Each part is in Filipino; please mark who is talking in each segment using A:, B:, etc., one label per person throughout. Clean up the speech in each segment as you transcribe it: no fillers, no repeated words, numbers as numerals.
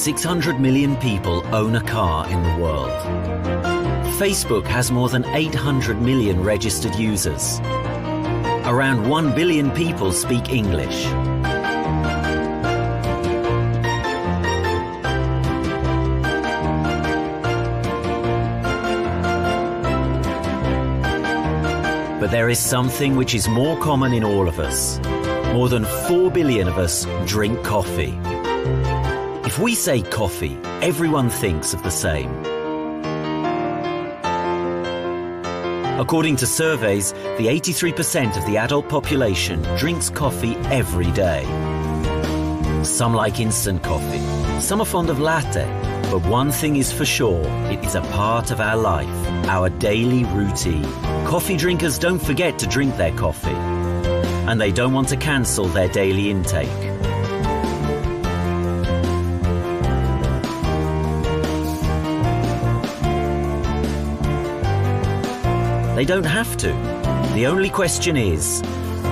A: 600 million people own a car in the world. Facebook has more than 800 million registered users. Around 1 billion people speak English. But there is something which is more common in all of us. More than 4 billion of us drink coffee. If we say coffee, everyone thinks of the same. According to surveys, the 83% of the adult population drinks coffee every day. Some like instant coffee, some are fond of latte, but one thing is for sure, it is a part of our life, our daily routine. Coffee drinkers don't forget to drink their coffee, and they don't want to cancel their daily intake. They don't have to. The only question is,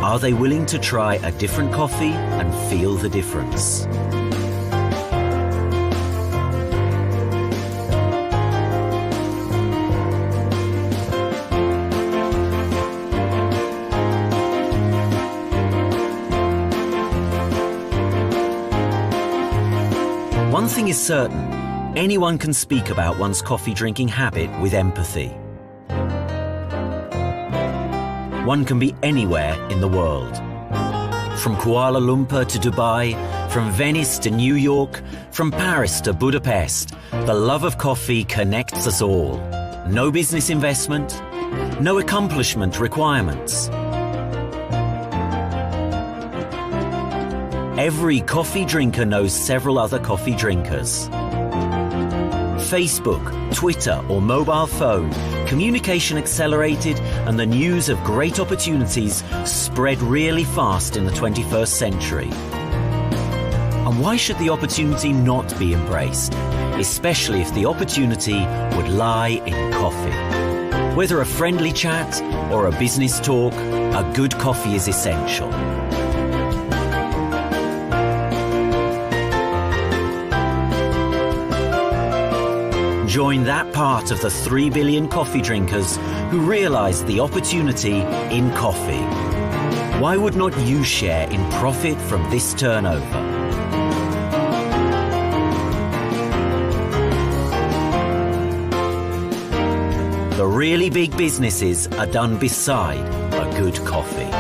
A: are they willing to try a different coffee and feel the difference? One thing is certain, anyone can speak about one's coffee drinking habit with empathy. One can be anywhere in the world. From Kuala Lumpur to Dubai, from Venice to New York, from Paris to Budapest, the love of coffee connects us all. No business investment, no accomplishment requirements. Every coffee drinker knows several other coffee drinkers. Facebook, Twitter or mobile phone, communication accelerated and the news of great opportunities spread really fast in the 21st century. And why should the opportunity not be embraced, especially if the opportunity would lie in coffee? Whether a friendly chat or a business talk, a good coffee is essential. Join that part of the 3 billion coffee drinkers who realize the opportunity in coffee. Why would not you share in profit from this turnover? The really big businesses are done beside a good coffee.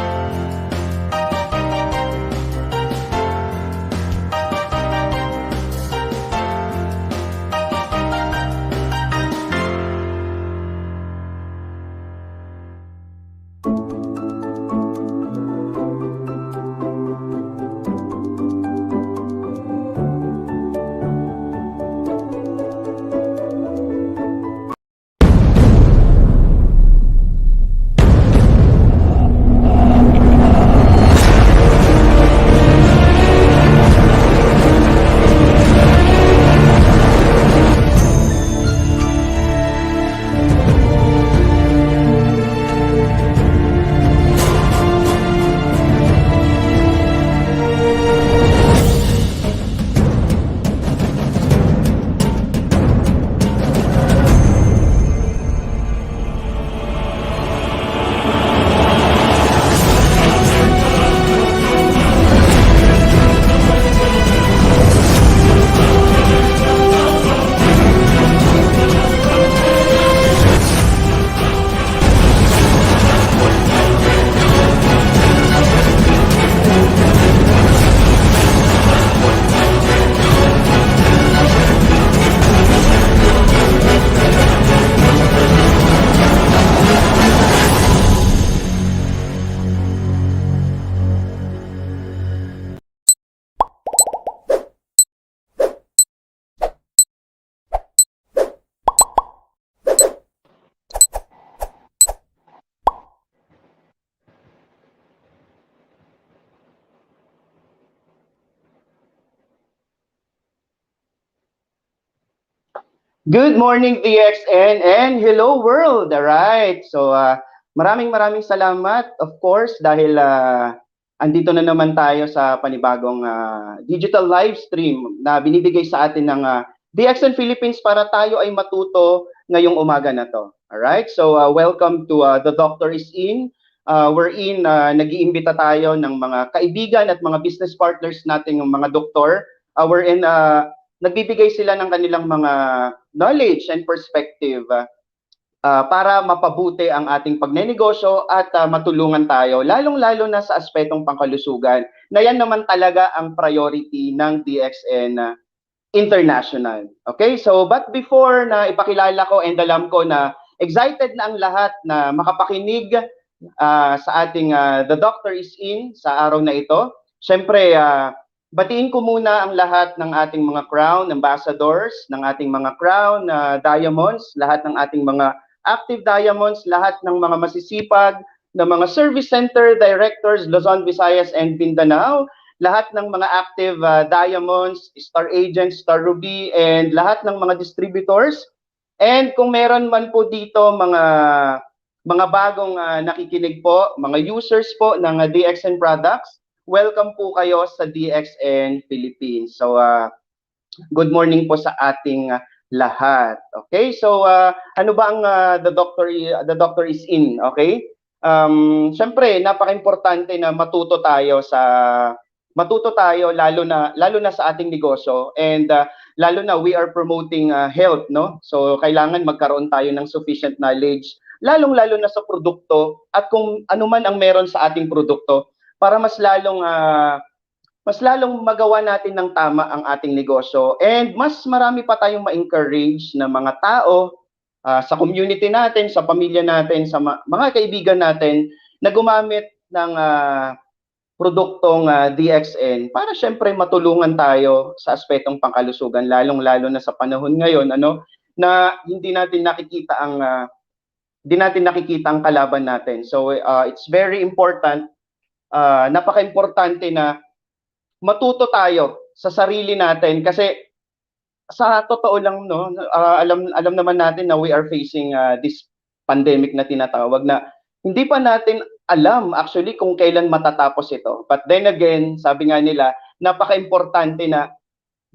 B: Good morning, DXN, and hello world. Alright, so maraming salamat, of course, dahil andito na naman tayo sa panibagong digital live stream na binibigay sa atin ng DXN Philippines para tayo ay matuto ngayong umaga na to. Alright, so welcome to The Doctor is In. Wherein nag-iimbita tayo ng mga kaibigan at mga business partners nating mga doktor, wherein nagbibigay sila ng kanilang mga knowledge and perspective para mapabuti ang ating pagnenegosyo at matulungan tayo, lalong-lalo na sa aspetong pangkalusugan, na yan naman talaga ang priority ng DXN International. Okay, so but before na ipakilala ko, and alam ko na excited na ang lahat na makapakinig sa ating The Doctor is In sa araw na ito. Siyempre, batiin ko muna ang lahat ng ating mga Crown Ambassadors, ng ating mga Crown Diamonds, lahat ng ating mga Active Diamonds, lahat ng mga masisipag, ng mga Service Center Directors, Luzon, Visayas, and Mindanao, lahat ng mga Active Diamonds, Star Agents, Star Ruby, and lahat ng mga distributors. And kung meron man po dito mga bagong nakikinig po, mga users po ng DXN products, welcome po kayo sa DXN Philippines. So, good morning po sa ating lahat. Okay? So, ano ba ang the doctor is in, okay? Syempre, napaka-importante na matuto tayo lalo na sa ating negosyo, and lalo na we are promoting health, no? So, kailangan magkaroon tayo ng sufficient knowledge, lalong-lalo na sa produkto at kung ano man ang meron sa ating produkto para mas lalong magawa natin ng tama ang ating negosyo, and mas marami pa tayong ma-encourage na mga tao sa community natin, sa pamilya natin, sa mga kaibigan natin na gumamit ng produktong DXN para syempre matulungan tayo sa aspetong pangkalusugan, lalong-lalo na sa panahon ngayon, na hindi natin nakikita ang kalaban natin. So it's very important, napaka-importante na matuto tayo sa sarili natin, kasi sa totoo lang, no, alam naman natin na we are facing this pandemic na tinatawag, na hindi pa natin alam actually kung kailan matatapos ito. But then again, sabi nga nila, napaka-importante na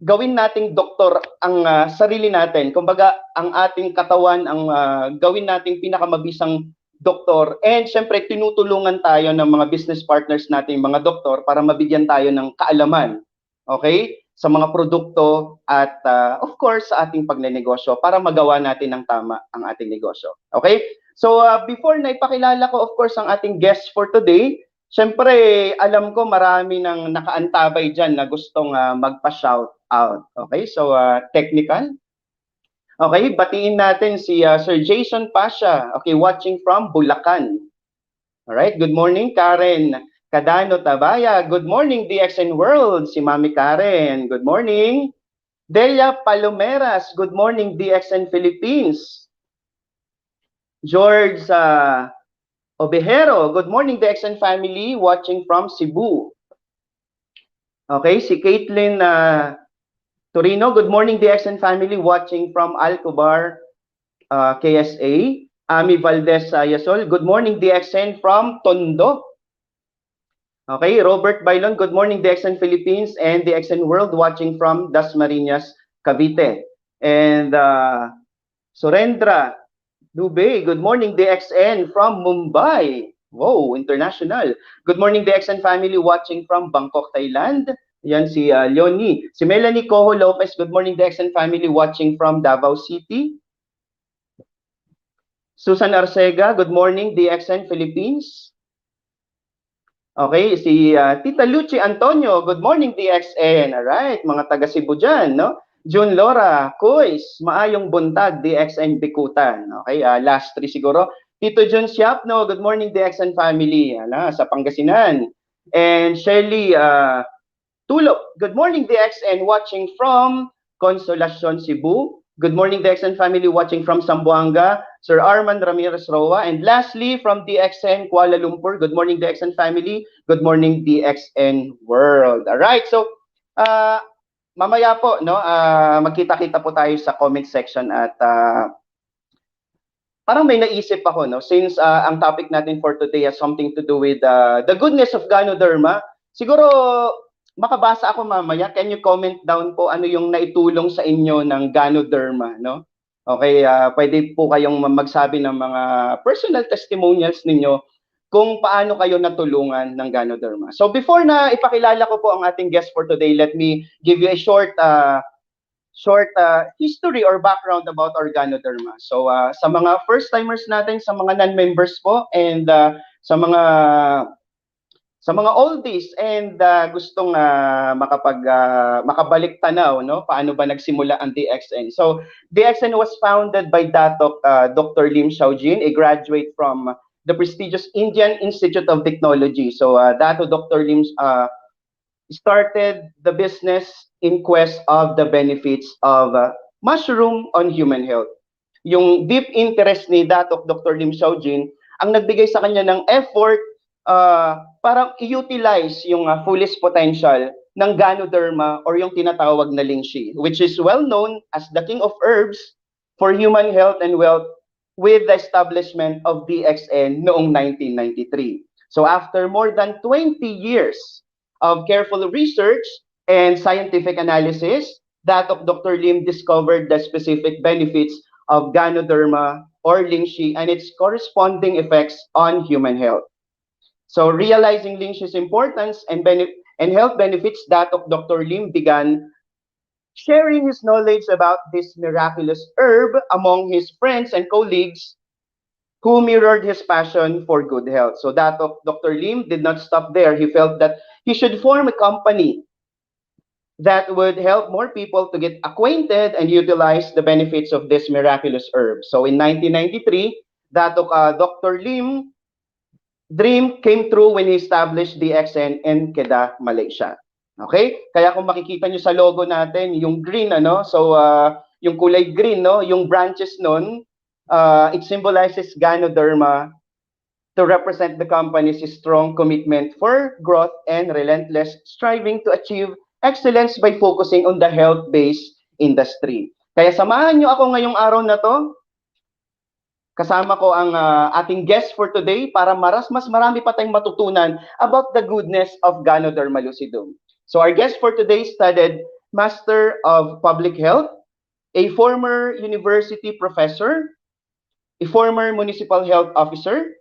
B: gawin nating doktor ang sarili natin. Kumbaga, ang ating katawan ang gawin nating pinakamabisang doktor, and syempre tinutulungan tayo ng mga business partners nating mga doktor para mabigyan tayo ng kaalaman, okay, sa mga produkto at of course sa ating pagnenegosyo para magawa natin ng tama ang ating negosyo. Okay? So before na ipakilala ko of course ang ating guest for today, syempre alam ko marami nang nakaantabay diyan na gustong magpa-shout out. Okay? So technical. Okay, batiin natin si Sir Jason Pasha, okay, watching from Bulacan. Alright, good morning, Karen Cadano Tabaya. Good morning, DXN World, si Mami Karen. Good morning. Delia Palomeras, good morning, DXN Philippines. George Obejero, good morning, DXN family, watching from Cebu. Okay, si Caitlin Torino, good morning, DXN family, watching from Alcobar, KSA. Ami Valdez Yasol, good morning, DXN from Tondo. Okay, Robert Bailon, good morning, DXN Philippines and DXN World, watching from Dasmariñas, Cavite. And Surendra Dubey, good morning, DXN from Mumbai. Whoa, international. Good morning, DXN family, watching from Bangkok, Thailand. Yan si Leonie. Si Melanie Coho Lopez, good morning, DXN family, watching from Davao City. Susan Arcega, good morning, DXN Philippines. Okay, si Tita Lucy Antonio, good morning, DXN. Alright, mga taga Cebu dyan, no? June Laura, Kuis, maayong buntag, DXN Bikutan. Okay, last three siguro. Tito John Siapno, good morning, DXN family. Sa Pangasinan. And Shelly Tulop, good morning, DXN, watching from Consolacion, Cebu. Good morning, DXN family, watching from Zamboanga. Sir Arman Ramirez Roa. And lastly, from DXN Kuala Lumpur, good morning, DXN family. Good morning, DXN World. Alright, so mamaya po, no, magkita-kita po tayo sa comment section at parang may naisip ako, no? Since ang topic natin for today has something to do with the goodness of Ganoderma, siguro makabasa ako mamaya. Can you comment down po ano yung naitulong sa inyo ng Ganoderma, no? Okay, pwede po kayong magsabi ng mga personal testimonials ninyo kung paano kayo natulungan ng Ganoderma. So before na ipakilala ko po ang ating guest for today, let me give you a short history or background about Organoderma. So sa mga first-timers natin, sa mga non-members po, and sa mga oldies and gustong makabalik tanaw, no? Paano ba nagsimula ang DXN? So DXN was founded by Dr. Lim Xiaojin, a graduate from the prestigious Indian Institute of Technology. So Dr. Lim started the business in quest of the benefits of mushroom on human health. Yung deep interest ni Dr. Lim Xiaojin ang nagbigay sa kanya ng effort para i-utilize yung fullest potential ng Ganoderma or yung tinatawag na lingshi, which is well known as the king of herbs for human health and wealth with the establishment of DXN noong 1993. So after more than 20 years of careful research and scientific analysis, Dr. Lim discovered the specific benefits of Ganoderma or lingshi and its corresponding effects on human health. So realizing lingshi's importance and health benefits, Dr. Lim began sharing his knowledge about this miraculous herb among his friends and colleagues who mirrored his passion for good health. So Dr. Lim did not stop there. He felt that he should form a company that would help more people to get acquainted and utilize the benefits of this miraculous herb. So in 1993, Dr. Lim dream came true when he established DXN in Kedah, Malaysia. Okay? Kaya kung makikita nyo sa logo natin, yung green, so yung kulay green, no? Yung branches nun, it symbolizes Ganoderma to represent the company's strong commitment for growth and relentless striving to achieve excellence by focusing on the health-based industry. Kaya samahan nyo ako ngayong araw na to. Kasama ko ang ating guest for today para mas marami pa tayong matutunan about the goodness of Ganoderma lucidum. So our guest for today studied Master of Public Health, a former university professor, a former municipal health officer,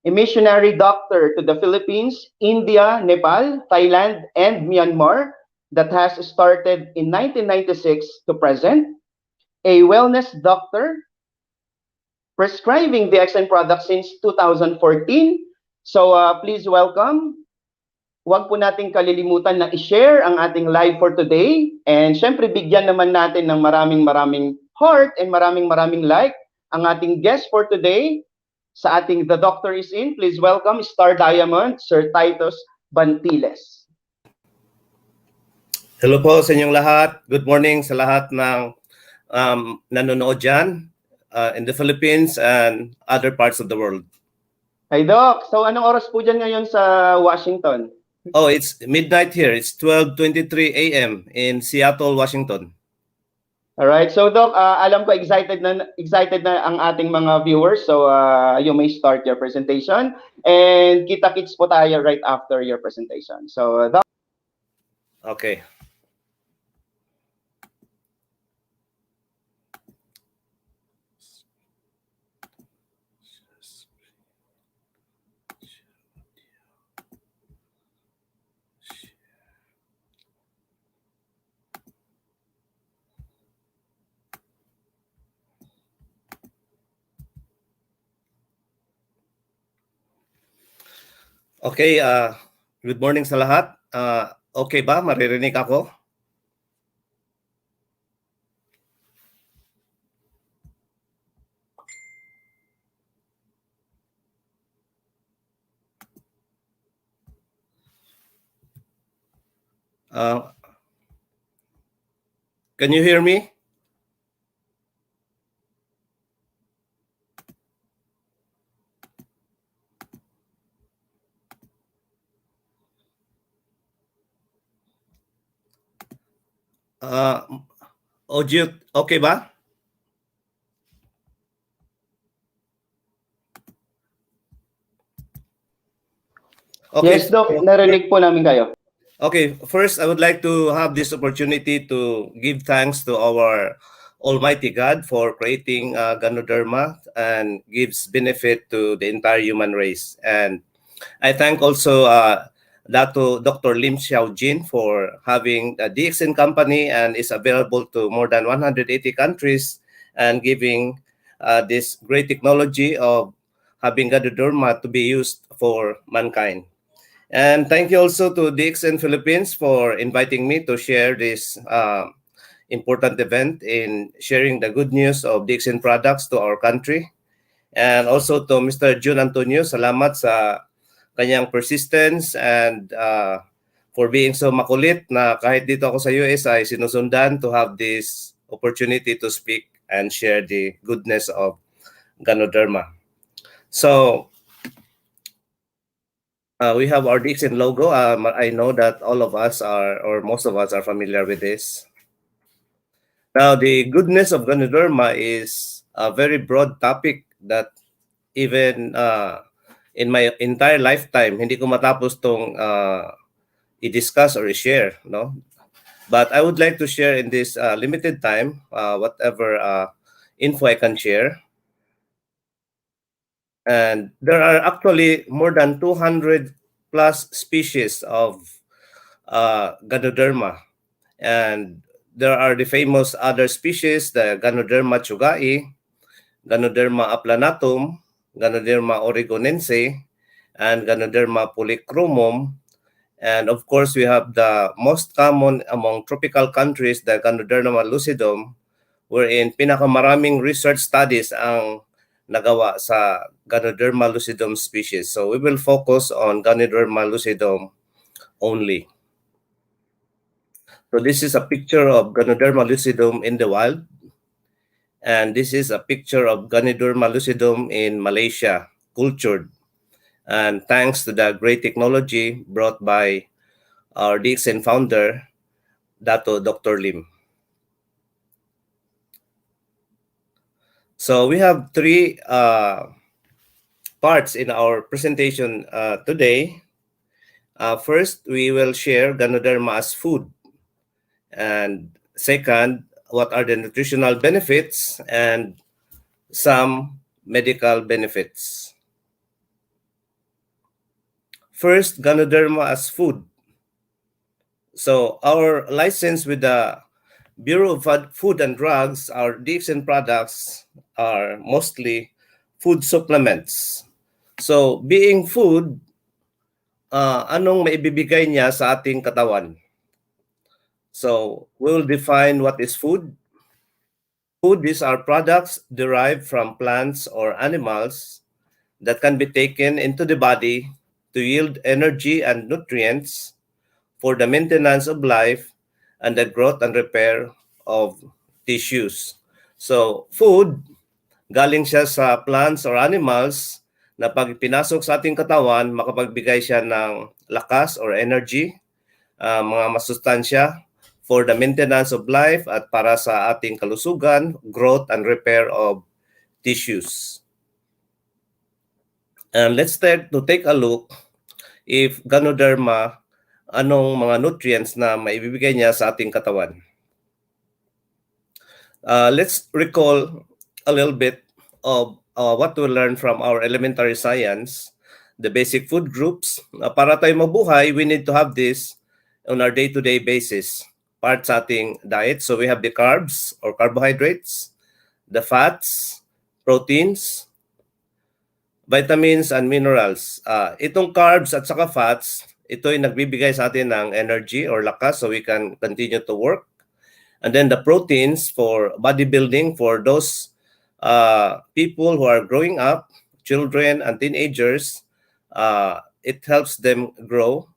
B: a missionary doctor to the Philippines, India, Nepal, Thailand, and Myanmar that has started in 1996 to present, a wellness doctor prescribing DXN products since 2014. So please welcome. Huwag po nating kalilimutan na i-share ang ating live for today. And syempre, bigyan naman natin ng maraming heart and maraming like ang ating guest for today. Sa ating The Doctor is In, please welcome Star Diamond, Sir Titus Bantiles.
C: Hello po sa inyong lahat. Good morning sa lahat ng nanonood dyan in the Philippines and other parts of the world.
B: Hey Doc, so anong oras po dyan ngayon sa Washington?
C: Oh, it's midnight here. It's 12:23 a.m. in Seattle, Washington.
B: Alright, so Doc, alam ko excited na ang ating mga viewers. So you may start your presentation and kita-kits po tayo right after your presentation. So Doc.
C: Okay. Okay, good morning sa lahat. Okay ba? Maririnig ako? Can you hear me? Audio, okay ba? Okay,
B: Yes, Doc, narinig po namin kayo.
C: okay, first I would like to have this opportunity to give thanks to our Almighty God for creating Ganoderma and gives benefit to the entire human race. And I thank also Dr. Lim Xiaojin for having a DXN company and is available to more than 180 countries and giving this great technology of having Ganoderma to be used for mankind. And thank you also to DXN Philippines for inviting me to share this important event in sharing the good news of DXN products to our country. And also to Mr. Jun Antonio, salamat sa kanyang persistence and for being so makulit na kahit dito ako sa US ay sinusundan to have this opportunity to speak and share the goodness of Ganoderma. So, we have our DXN logo. I know that all of us are, or most of us are familiar with this. Now, the goodness of Ganoderma is a very broad topic that even in my entire lifetime, hindi ko matapos tong i-discuss or i-share, no? But I would like to share in this limited time whatever info I can share. And there are actually more than 200 plus species of Ganoderma. And there are the famous other species, the Ganoderma chugai, Ganoderma aplanatum, Ganoderma oregonense, and Ganoderma polychromum. And of course, we have the most common among tropical countries, the Ganoderma lucidum, wherein pinakamaraming research studies ang nagawa sa Ganoderma lucidum species. So we will focus on Ganoderma lucidum only. So this is a picture of Ganoderma lucidum in the wild. And this is a picture of Ganoderma lucidum in Malaysia, cultured. And thanks to the great technology brought by our DXN founder, Dr. Lim. So we have three parts in our presentation today. First, we will share Ganoderma as food. And second, what are the nutritional benefits and some medical benefits. First, Ganoderma as food. So our license with the Bureau of Food and Drugs, our DXN products are mostly food supplements. So being food, anong maibibigay niya sa ating katawan? So we'll define what is food. Food, these are products derived from plants or animals that can be taken into the body to yield energy and nutrients for the maintenance of life and the growth and repair of tissues. So food, galing siya sa plants or animals na pag pinasok sa ating katawan, makapagbigay siya ng lakas or energy, mga masustansya for the maintenance of life at para sa ating kalusugan, growth and repair of tissues. And let's start to take a look if Ganoderma, anong mga nutrients na maibibigay niya sa ating katawan. Let's recall a little bit of what we learned from our elementary science, the basic food groups. Para tayo mabuhay, we need to have this on our day-to-day basis, part sa ating diet. So we have the carbs or carbohydrates, the fats, proteins, vitamins, and minerals. Itong carbs at saka fats, ito ay nagbibigay sa atin ng energy or lakas so we can continue to work. And then the proteins for bodybuilding for those people who are growing up, children and teenagers, it helps them grow.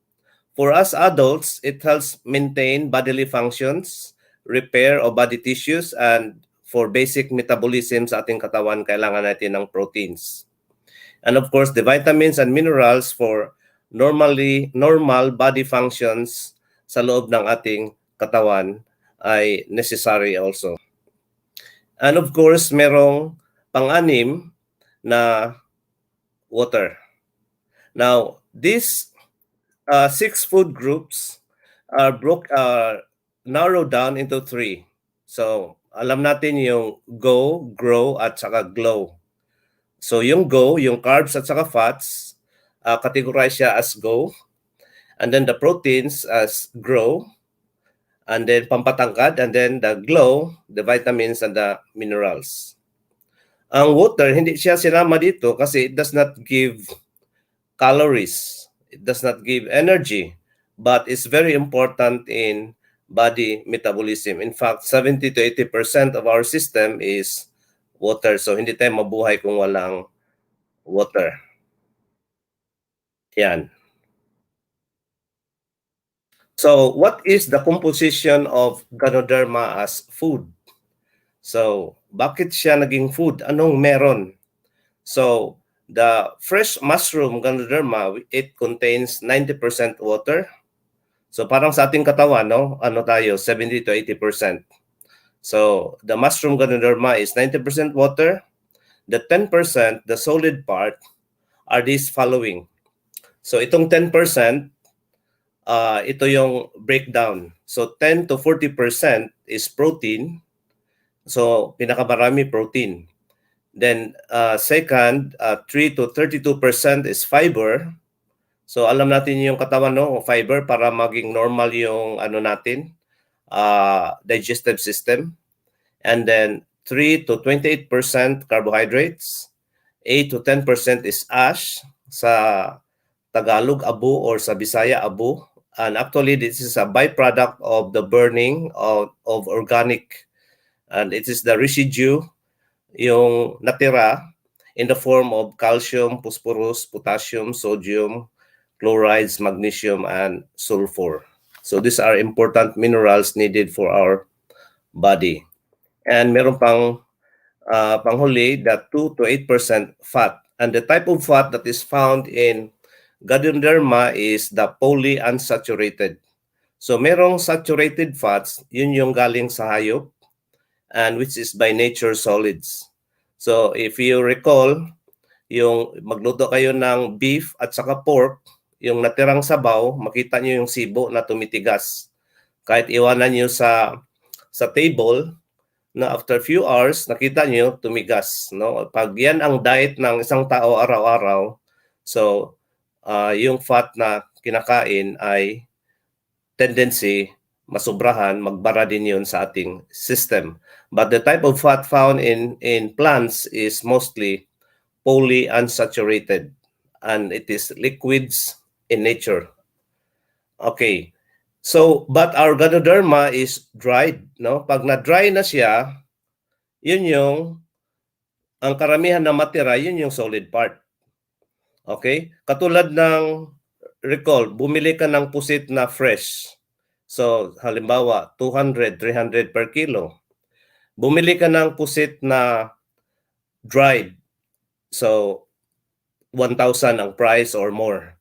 C: For us adults, it helps maintain bodily functions, repair of body tissues, and for basic metabolism sa ating katawan, kailangan natin ng proteins. And of course, the vitamins and minerals for normal body functions sa loob ng ating katawan ay necessary also. And of course, merong pang-anim na water. Now, this 6 food groups are narrowed down into 3. So, alam natin yung go, grow, at saka glow. So, yung go, yung carbs at saka fats, categorize siya as go. And then the proteins as grow. And then pampatangkad. And then the glow, the vitamins and the minerals. Ang water, hindi siya sinama dito kasi it does not give calories. It does not give energy, but it's very important in body metabolism. In fact, 70 to 80% of our system is water. So hindi tayo mabuhay kung walang water. Yan. So what is the composition of Ganoderma as food? So bakit siya naging food? Anong meron? So the fresh mushroom Ganoderma, it contains 90% water. So parang sa ating katawan, no? Ano tayo? 70 to 80%. So the mushroom Ganoderma is 90% water. The 10%, the solid part, are these following. So itong 10%, ito yung breakdown. So 10 to 40% is protein. So pinakamarami protein. Then second, 3 to 32% is fiber. So alam natin yung katawan, no, fiber para maging normal yung ano natin, digestive system. And then 3 to 28% carbohydrates. 8 to 10% is ash, sa Tagalog abo or sa Bisaya abo. And actually this is a byproduct of the burning of organic, and it is the residue yung natira in the form of calcium, phosphorus, potassium, sodium, chlorides, magnesium, and sulfur. So these are important minerals needed for our body. And meron pang panghuli, that 2 to 8% fat. And the type of fat that is found in Ganoderma is the polyunsaturated. So merong saturated fats, yun yung galing sa hayop, and which is by nature solids. So if you recall, yung magluto kayo ng beef at saka pork, yung natirang sabaw, makita nyo yung sibo na tumitigas. Kahit iwanan nyo sa table, na after few hours, nakita nyo tumigas. No? Pag yan ang diet ng isang tao araw-araw, so yung fat na kinakain ay tendency masubrahan, magbara din yun sa ating system. But the type of fat found in plants is mostly polyunsaturated, and it is liquids in nature. Okay. So, but our Ganoderma is dried, no? Pag na-dry na siya, yun yung, ang karamihan na matira, yun yung solid part. Okay? Katulad ng, recall, bumili ka ng pusit na fresh. So, halimbawa, 200, 300 per kilo. Bumili ka ng pusit na dried. So, 1,000 ang price or more.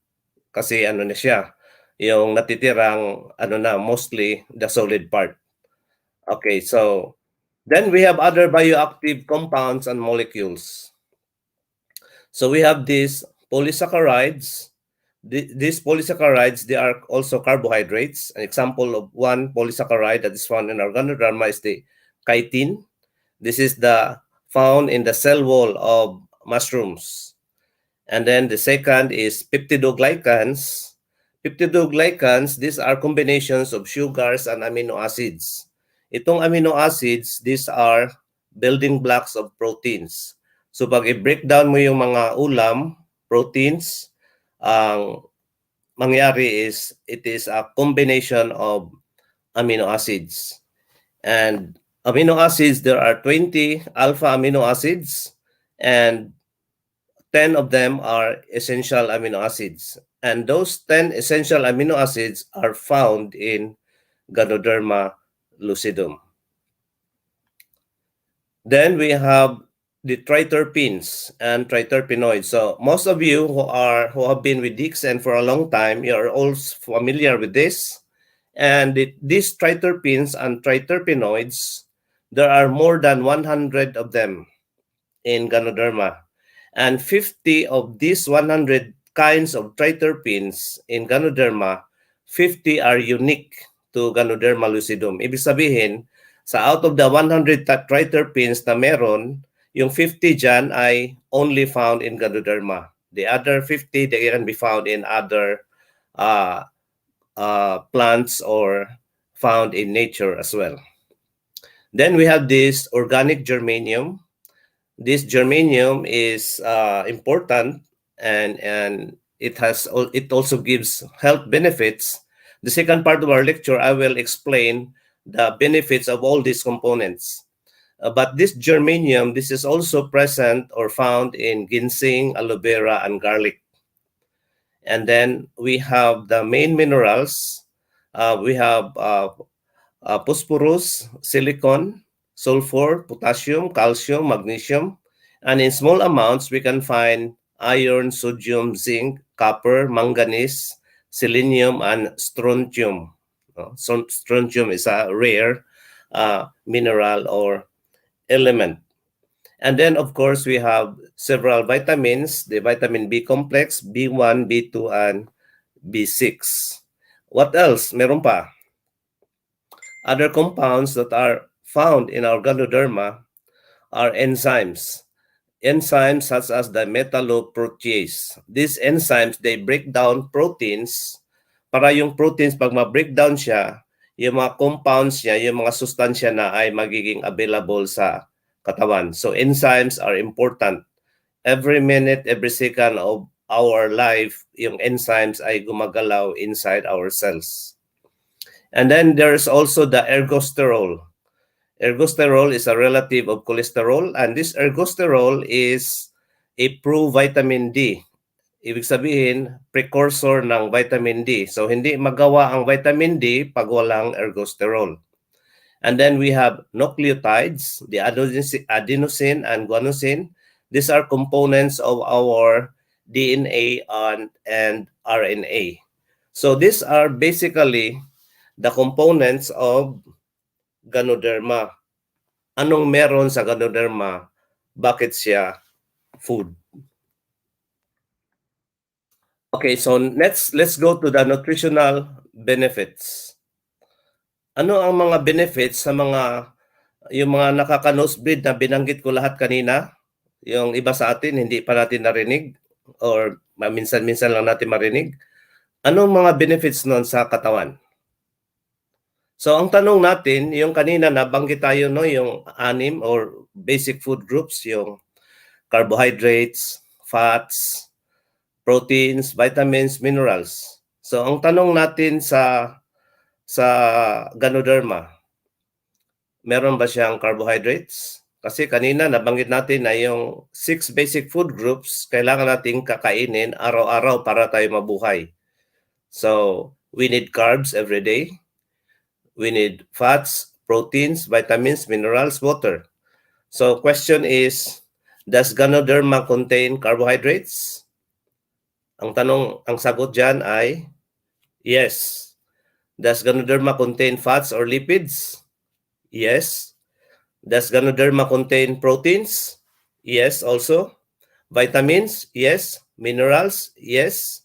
C: Kasi ano na siya, yung natitirang, ano na, mostly the solid part. Okay, so, then we have other bioactive compounds and molecules. So we have these polysaccharides. These polysaccharides, they are also carbohydrates. An example of one polysaccharide that is found in our Ganoderma is the chitin. This is found in the cell wall of mushrooms. And then the second is peptidoglycans. Peptidoglycans, these are combinations of sugars and amino acids. Itong amino acids, these are building blocks of proteins. So pag i-break down mo yung mga ulam, proteins, ang mangyari is it is a combination of amino acids. And amino acids, there are 20 alpha amino acids, and 10 of them are essential amino acids. And those 10 essential amino acids are found in Ganoderma lucidum. Then we have the triterpenes and triterpenoids. So most of you who have been with DXN for a long time, you are all familiar with this. And these triterpenes and triterpenoids, there are more than 100 of them in Ganoderma. And 50 of these 100 kinds of triterpenes in Ganoderma, 50 are unique to Ganoderma lucidum. Ibig sabihin, sa out of the 100 triterpenes na meron, yung 50 dyan ay only found in Ganoderma. The other 50, they can be found in other plants or found in nature as well. Then we have this organic germanium. This germanium is important, and it also gives health benefits. The second part of our lecture, I will explain the benefits of all these components. But this germanium, this is also present or found in ginseng, aloe vera, and garlic. And then we have the main minerals. We have phosphorus, silicon, sulfur, potassium, calcium, magnesium. And in small amounts, we can find iron, sodium, zinc, copper, manganese, selenium, and strontium. Strontium is a rare mineral or element. And then, of course, we have several vitamins, the vitamin B complex, B1, B2, and B6. What else? Meron pa. Other compounds that are found in our Ganoderma are enzymes. Enzymes such as the metalloprotease. These enzymes, they break down proteins para yung proteins, pag ma-breakdown siya, yung mga compounds niya, yung mga sustansya na ay magiging available sa katawan. So enzymes are important. Every minute, every second of our life, yung enzymes ay gumagalaw inside our cells. And then there's also the ergosterol. Ergosterol is a relative of cholesterol, and this ergosterol is a pro-vitamin D. Ibig sabihin, precursor ng vitamin D. So hindi magawa ang vitamin D pag walang ergosterol. And then we have nucleotides, the adenosine and guanosine. These are components of our DNA and RNA. So these are basically the components of Ganoderma. Anong meron sa Ganoderma? Bakit siya food? Okay, so let's go to the nutritional benefits. Ano ang mga benefits sa yung mga nakaka-nosebleed na binanggit ko lahat kanina? Yung iba sa atin hindi pa natin narinig or minsan-minsan lang natin marinig. Anong mga benefits nun sa katawan? So ang tanong natin, yung kanina nabanggit tayo, no, yung 6 or basic food groups, yung carbohydrates, fats, proteins, vitamins, minerals. So ang tanong natin sa Ganoderma, meron ba siyang carbohydrates? Kasi kanina nabanggit natin na yung 6 basic food groups kailangan nating kakainin araw-araw para tayo mabuhay. So we need carbs every day. We need fats, proteins, vitamins, minerals, water. So question is, does Ganoderma contain carbohydrates? Ang sagot dyan ay yes. Does Ganoderma contain fats or lipids? Yes. Does Ganoderma contain proteins? Yes, also. Vitamins? Yes. Minerals? Yes.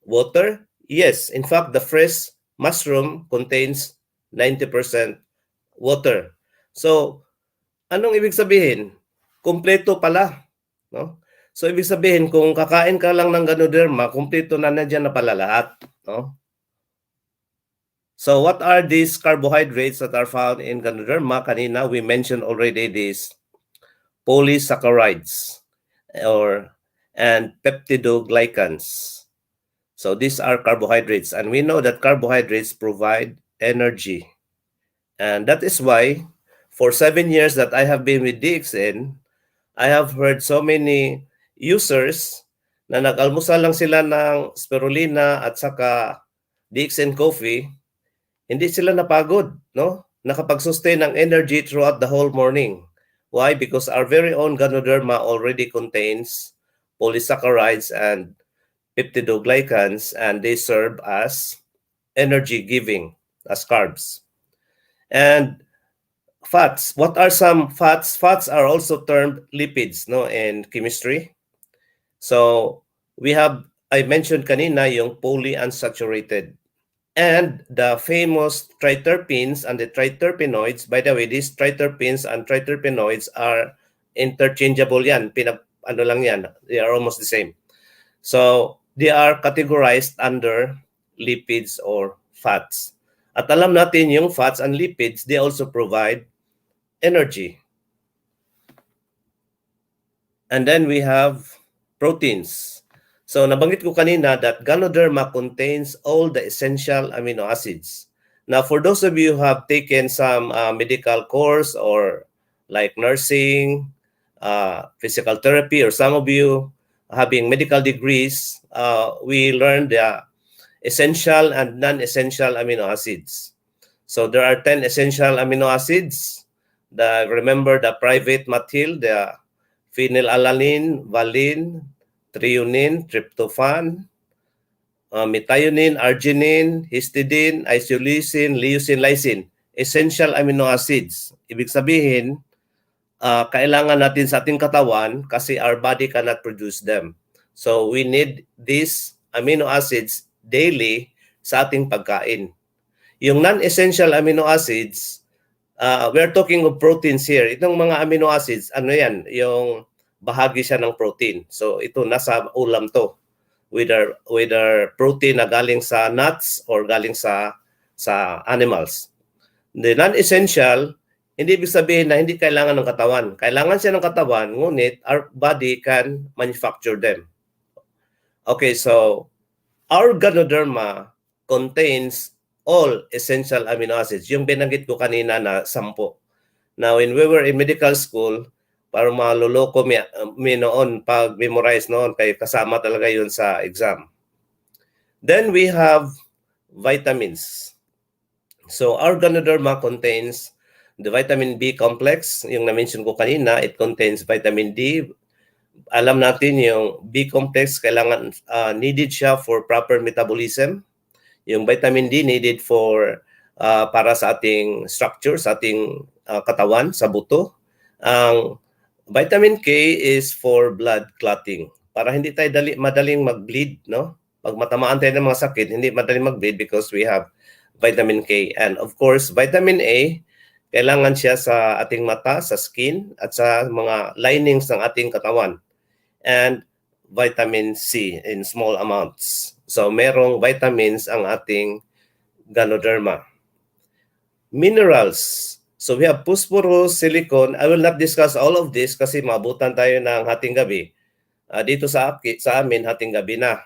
C: Water? Yes. In fact, the fresh mushroom contains 90% water. So, anong ibig sabihin? Kompleto pala, no? So, ibig sabihin, kung kakain ka lang ng Ganoderma, kompleto na dyan na pala lahat, no? So, what are these carbohydrates that are found in Ganoderma? Kanina, we mentioned already these polysaccharides and peptidoglycans. So, these are carbohydrates, and we know that carbohydrates provide energy. And that is why, for 7 years that I have been with DXN, I have heard so many users na nag-almusal lang sila ng spirulina at saka DXN coffee, hindi sila napagod, no? Nakapag-sustain ng energy throughout the whole morning. Why? Because our very own Ganoderma already contains polysaccharides and peptidoglycans, and they serve as energy giving, as carbs. And fats. What are some fats? Fats are also termed lipids, no, in chemistry. So we have I mentioned kanina yung polyunsaturated. And the famous triterpenes and the triterpenoids, by the way, these triterpenes and triterpenoids are interchangeable yan. Ano lang yan, they are almost the same. So, they are categorized under lipids or fats. At alam natin yung fats and lipids, they also provide energy. And then we have proteins. So nabanggit ko kanina that Ganoderma contains all the essential amino acids. Now, for those of you who have taken some medical course or like nursing, physical therapy, or some of you having medical degrees, we learned the essential and non-essential amino acids. So there are 10 essential amino acids. Remember the private methyl, the phenylalanine, valine, threonine, tryptophan, methionine, arginine, histidine, isoleucine, leucine, lysine. Essential amino acids. Ibig sabihin, kailangan natin sa ating katawan kasi our body cannot produce them. So we need these amino acids daily sa ating pagkain. Yung non-essential amino acids, we're talking of proteins here. Itong mga amino acids, ano yan? Yung bahagi siya ng protein. So ito, nasa ulam to. Whether protein na galing sa nuts or galing sa animals. The non-essential, hindi ibig sabihin na hindi kailangan ng katawan. Kailangan siya ng katawan, ngunit our body can manufacture them. Okay, so our Ganoderma contains all essential amino acids. Yung binanggit ko kanina na 10. Now, when we were in medical school, para maluloko mi noon pag memorize noon, kaya kasama talaga yun sa exam. Then we have vitamins. So our Ganoderma contains the vitamin B complex, yung na-mention ko kanina, it contains vitamin D. Alam natin yung B complex, kailangan needed siya for proper metabolism. Yung vitamin D needed for para sa ating structure, sa ating katawan, sa buto. Ang vitamin K is for blood clotting. Para hindi tayo madaling mag-bleed, no? Pag matamaan tayo ng mga sakit, hindi madaling mag-bleed because we have vitamin K. And of course, vitamin A, kailangan siya sa ating mata, sa skin, at sa mga linings ng ating katawan. And vitamin C in small amounts. So, merong vitamins ang ating Ganoderma. Minerals. So, we have phosphorus, silicon. I will not discuss all of this kasi maabutan tayo ng hating gabi. Dito sa amin, hating gabi na.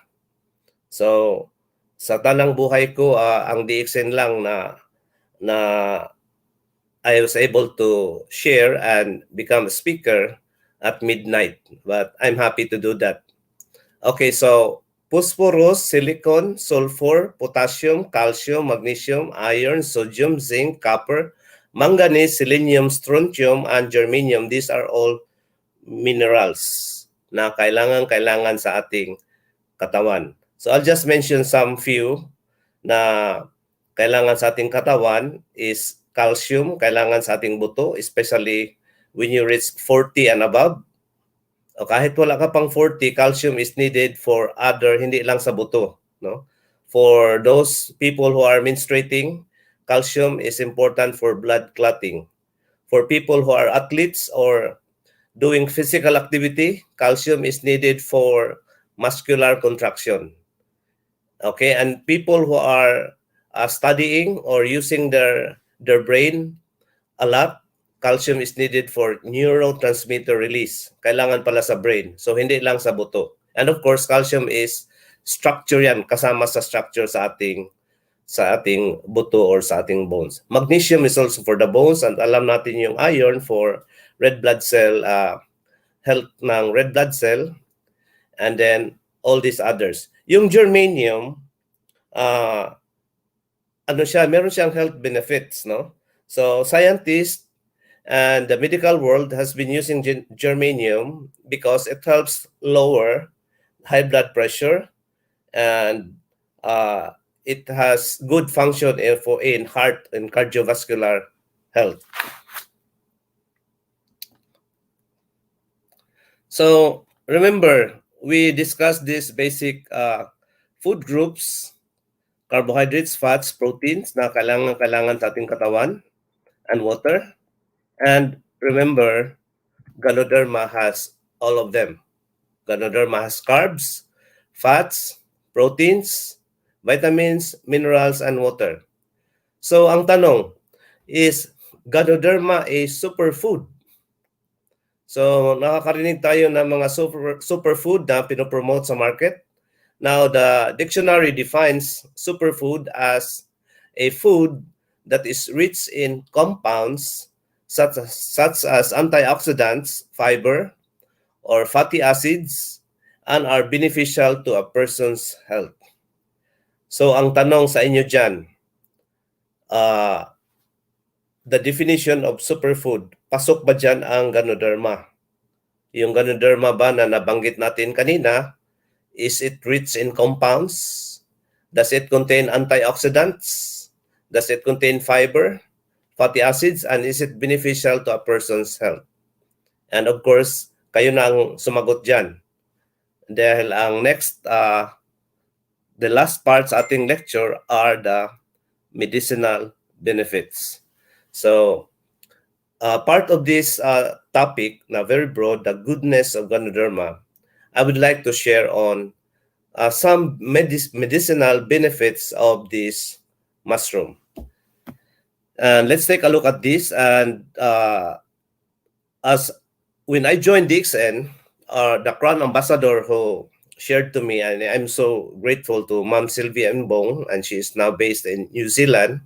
C: So, sa tanang buhay ko, ang DXN lang na I was able to share and become a speaker at midnight. But I'm happy to do that. Okay, so phosphorus, silicon, sulfur, potassium, calcium, magnesium, iron, sodium, zinc, copper, manganese, selenium, strontium, and germanium. These are all minerals na kailangan sa ating katawan. So I'll just mention some few na kailangan sa ating katawan is calcium, kailangan sa ating buto, especially when you reach 40 and above. O kahit wala ka pang 40, calcium is needed for other, hindi lang sa buto. No? For those people who are menstruating, calcium is important for blood clotting. For people who are athletes or doing physical activity, calcium is needed for muscular contraction. Okay, and people who are studying or using their brain a lot, calcium is needed for neurotransmitter release. Kailangan pala sa brain. So, hindi lang sa buto. And of course, calcium is structure yan, kasama sa structure sa ating buto or sa ating bones. Magnesium is also for the bones, and alam natin yung iron for red blood cell, health ng red blood cell, and then all these others. Yung germanium, meron siyang health benefits, no? So, scientists and the medical world has been using germanium because it helps lower high blood pressure, and it has good function in heart and cardiovascular health. So remember, we discussed these basic food groups, carbohydrates, fats, proteins na kailangan sa ating katawan, and water. And remember, Ganoderma has all of them. Ganoderma has carbs, fats, proteins, vitamins, minerals, and water. So ang tanong, is Ganoderma a superfood? So nakakarinig tayo ng mga superfood na pinopromote sa market. Now, the dictionary defines superfood as a food that is rich in compounds such as antioxidants, fiber, or fatty acids, and are beneficial to a person's health. So, ang tanong sa inyo dyan, the definition of superfood, pasok ba dyan ang Ganoderma? Yung Ganoderma ba na nabanggit natin kanina, is it rich in compounds? Does it contain antioxidants? Does it contain fiber, fatty acids, and is it beneficial to a person's health? And of course, kayo na ang sumagot dyan. Dahil ang next, the last part sa ating lecture are the medicinal benefits. So, part of this topic, na very broad, the goodness of Ganoderma, I would like to share on some medicinal benefits of this mushroom. And let's take a look at this. And as when I joined DXN, the Crown Ambassador who shared to me, and I'm so grateful to Ma'am Sylvia Mbong, and she is now based in New Zealand.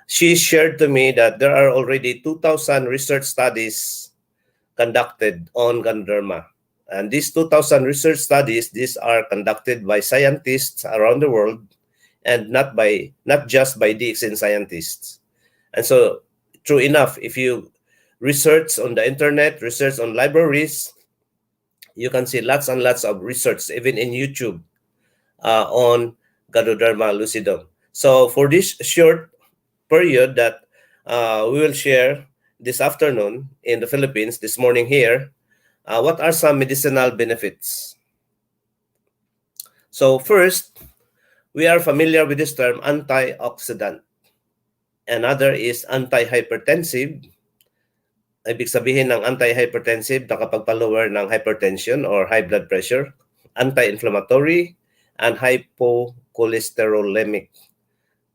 C: She shared to me that there are already 2,000 research studies conducted on Ganoderma. And these 2,000 research studies, these are conducted by scientists around the world, and not just by DXN scientists. And so, true enough, if you research on the internet, research on libraries, you can see lots and lots of research, even in YouTube, on Ganoderma lucidum. So, for this short period that we will share this afternoon in the Philippines, this morning here, what are some medicinal benefits? So first, we are familiar with this term antioxidant. Another is antihypertensive. Ibig sabihin ng antihypertensive, nakapagpa-lower ng hypertension or high blood pressure. Anti-inflammatory and hypocholesterolemic.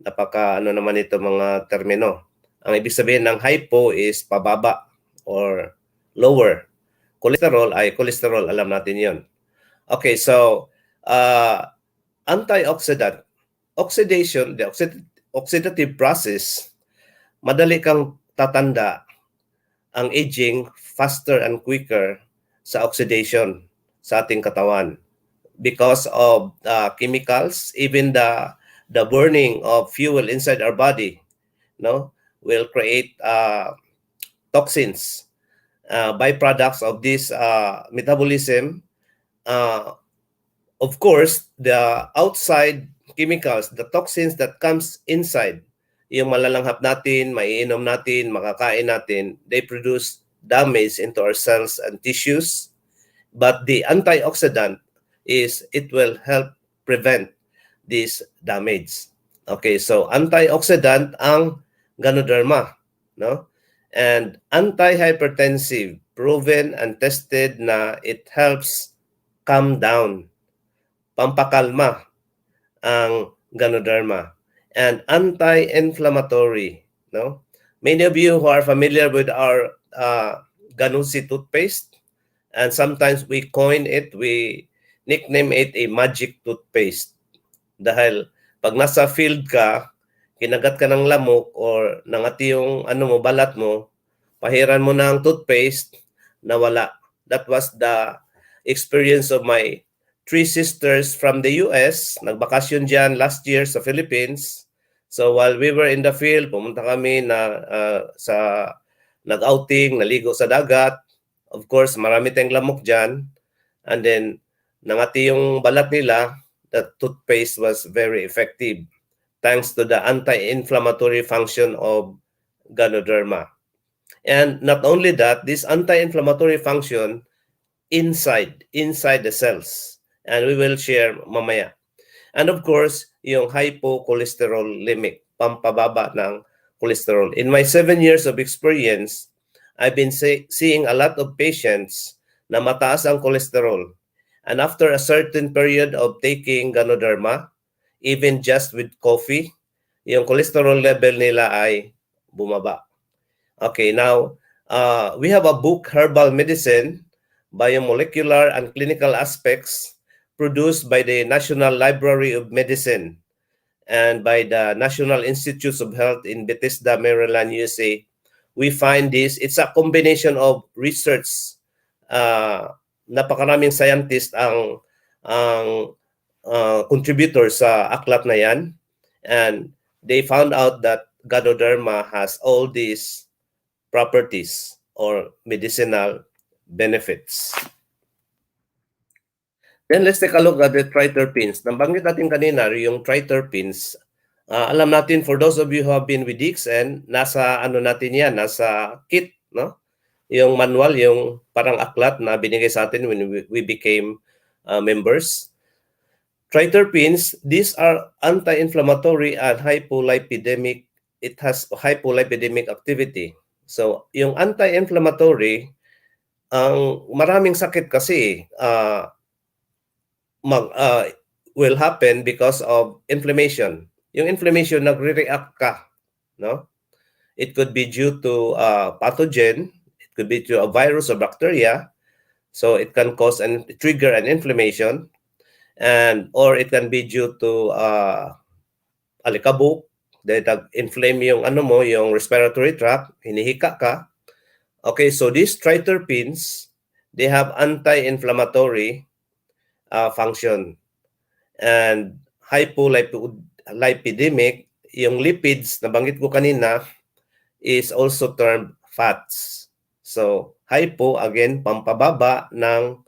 C: Napaka naman ito mga termino. Ang ibig sabihin ng hypo is pababa or lower. Cholesterol ay cholesterol, alam natin yon. Okay, so antioxidant, oxidation, the oxidative process, madali kang tatanda ang aging faster and quicker sa oxidation sa ating katawan because of chemicals, even the burning of fuel inside our body, will create toxins. Byproducts of this metabolism, of course, the outside chemicals, the toxins that comes inside, yung malalanghap natin, maiinom natin, makakain natin, they produce damage into our cells and tissues. But the antioxidant is, it will help prevent this damage. Okay, so antioxidant ang Ganoderma, no? And antihypertensive, proven and tested na it helps calm down, pampakalma ang Ganoderma. And anti-inflammatory, no? Many of you who are familiar with our Ganusi toothpaste, and sometimes we nickname it a magic toothpaste. Dahil pag nasa field ka, kinagat ka ng lamok or nangati yung balat mo, pahiran mo ng toothpaste, nawala. That was the experience of my 3 sisters from the US. Nagbakasyon dyan last year sa Philippines. So while we were in the field, pumunta kami nag-outing, naligo sa dagat. Of course, marami tayong lamok dyan. And then, nangati yung balat nila. The toothpaste was very effective, thanks to the anti-inflammatory function of Ganoderma. And not only that, this anti-inflammatory function inside the cells. And we will share mamaya. And of course, yung hypocholesterolemic, pampababa ng cholesterol. In my 7 years of experience, I've been seeing a lot of patients na mataas ang cholesterol. And after a certain period of taking Ganoderma, even just with coffee, yung cholesterol level nila ay bumaba. Okay, now, we have a book, Herbal Medicine, Biomolecular and Clinical Aspects, produced by the National Library of Medicine and by the National Institutes of Health in Bethesda, Maryland, USA. We find this, it's a combination of research. Napakaraming scientist ang contributor sa aklat na yan. And they found out that Ganoderma has all these properties or medicinal benefits. Then let's take a look at the triterpenes. Nabanggit natin kanina yung triterpenes. Alam natin, for those of you who have been with DXN, nasa ano natin yan, nasa kit, no? Yung manual, yung parang aklat na binigay sa atin when we became members. Triterpenes, these are anti-inflammatory and hypolipidemic. It has hypolipidemic activity. So, yung anti-inflammatory, ang maraming sakit kasi will happen because of inflammation. Yung inflammation, nagre-react ka, no? It could be due to pathogen, it could be to a virus or bacteria, so it can cause and trigger an inflammation, and or it can be due to alikabok, dahil nag-inflame yung ano mo, yung respiratory tract, hinihika ka. Okay, so these triterpenes, they have anti-inflammatory function. And hypolipidemic, yung lipids, nabanggit ko kanina, is also termed fats. So, hypo, again, pampababa ng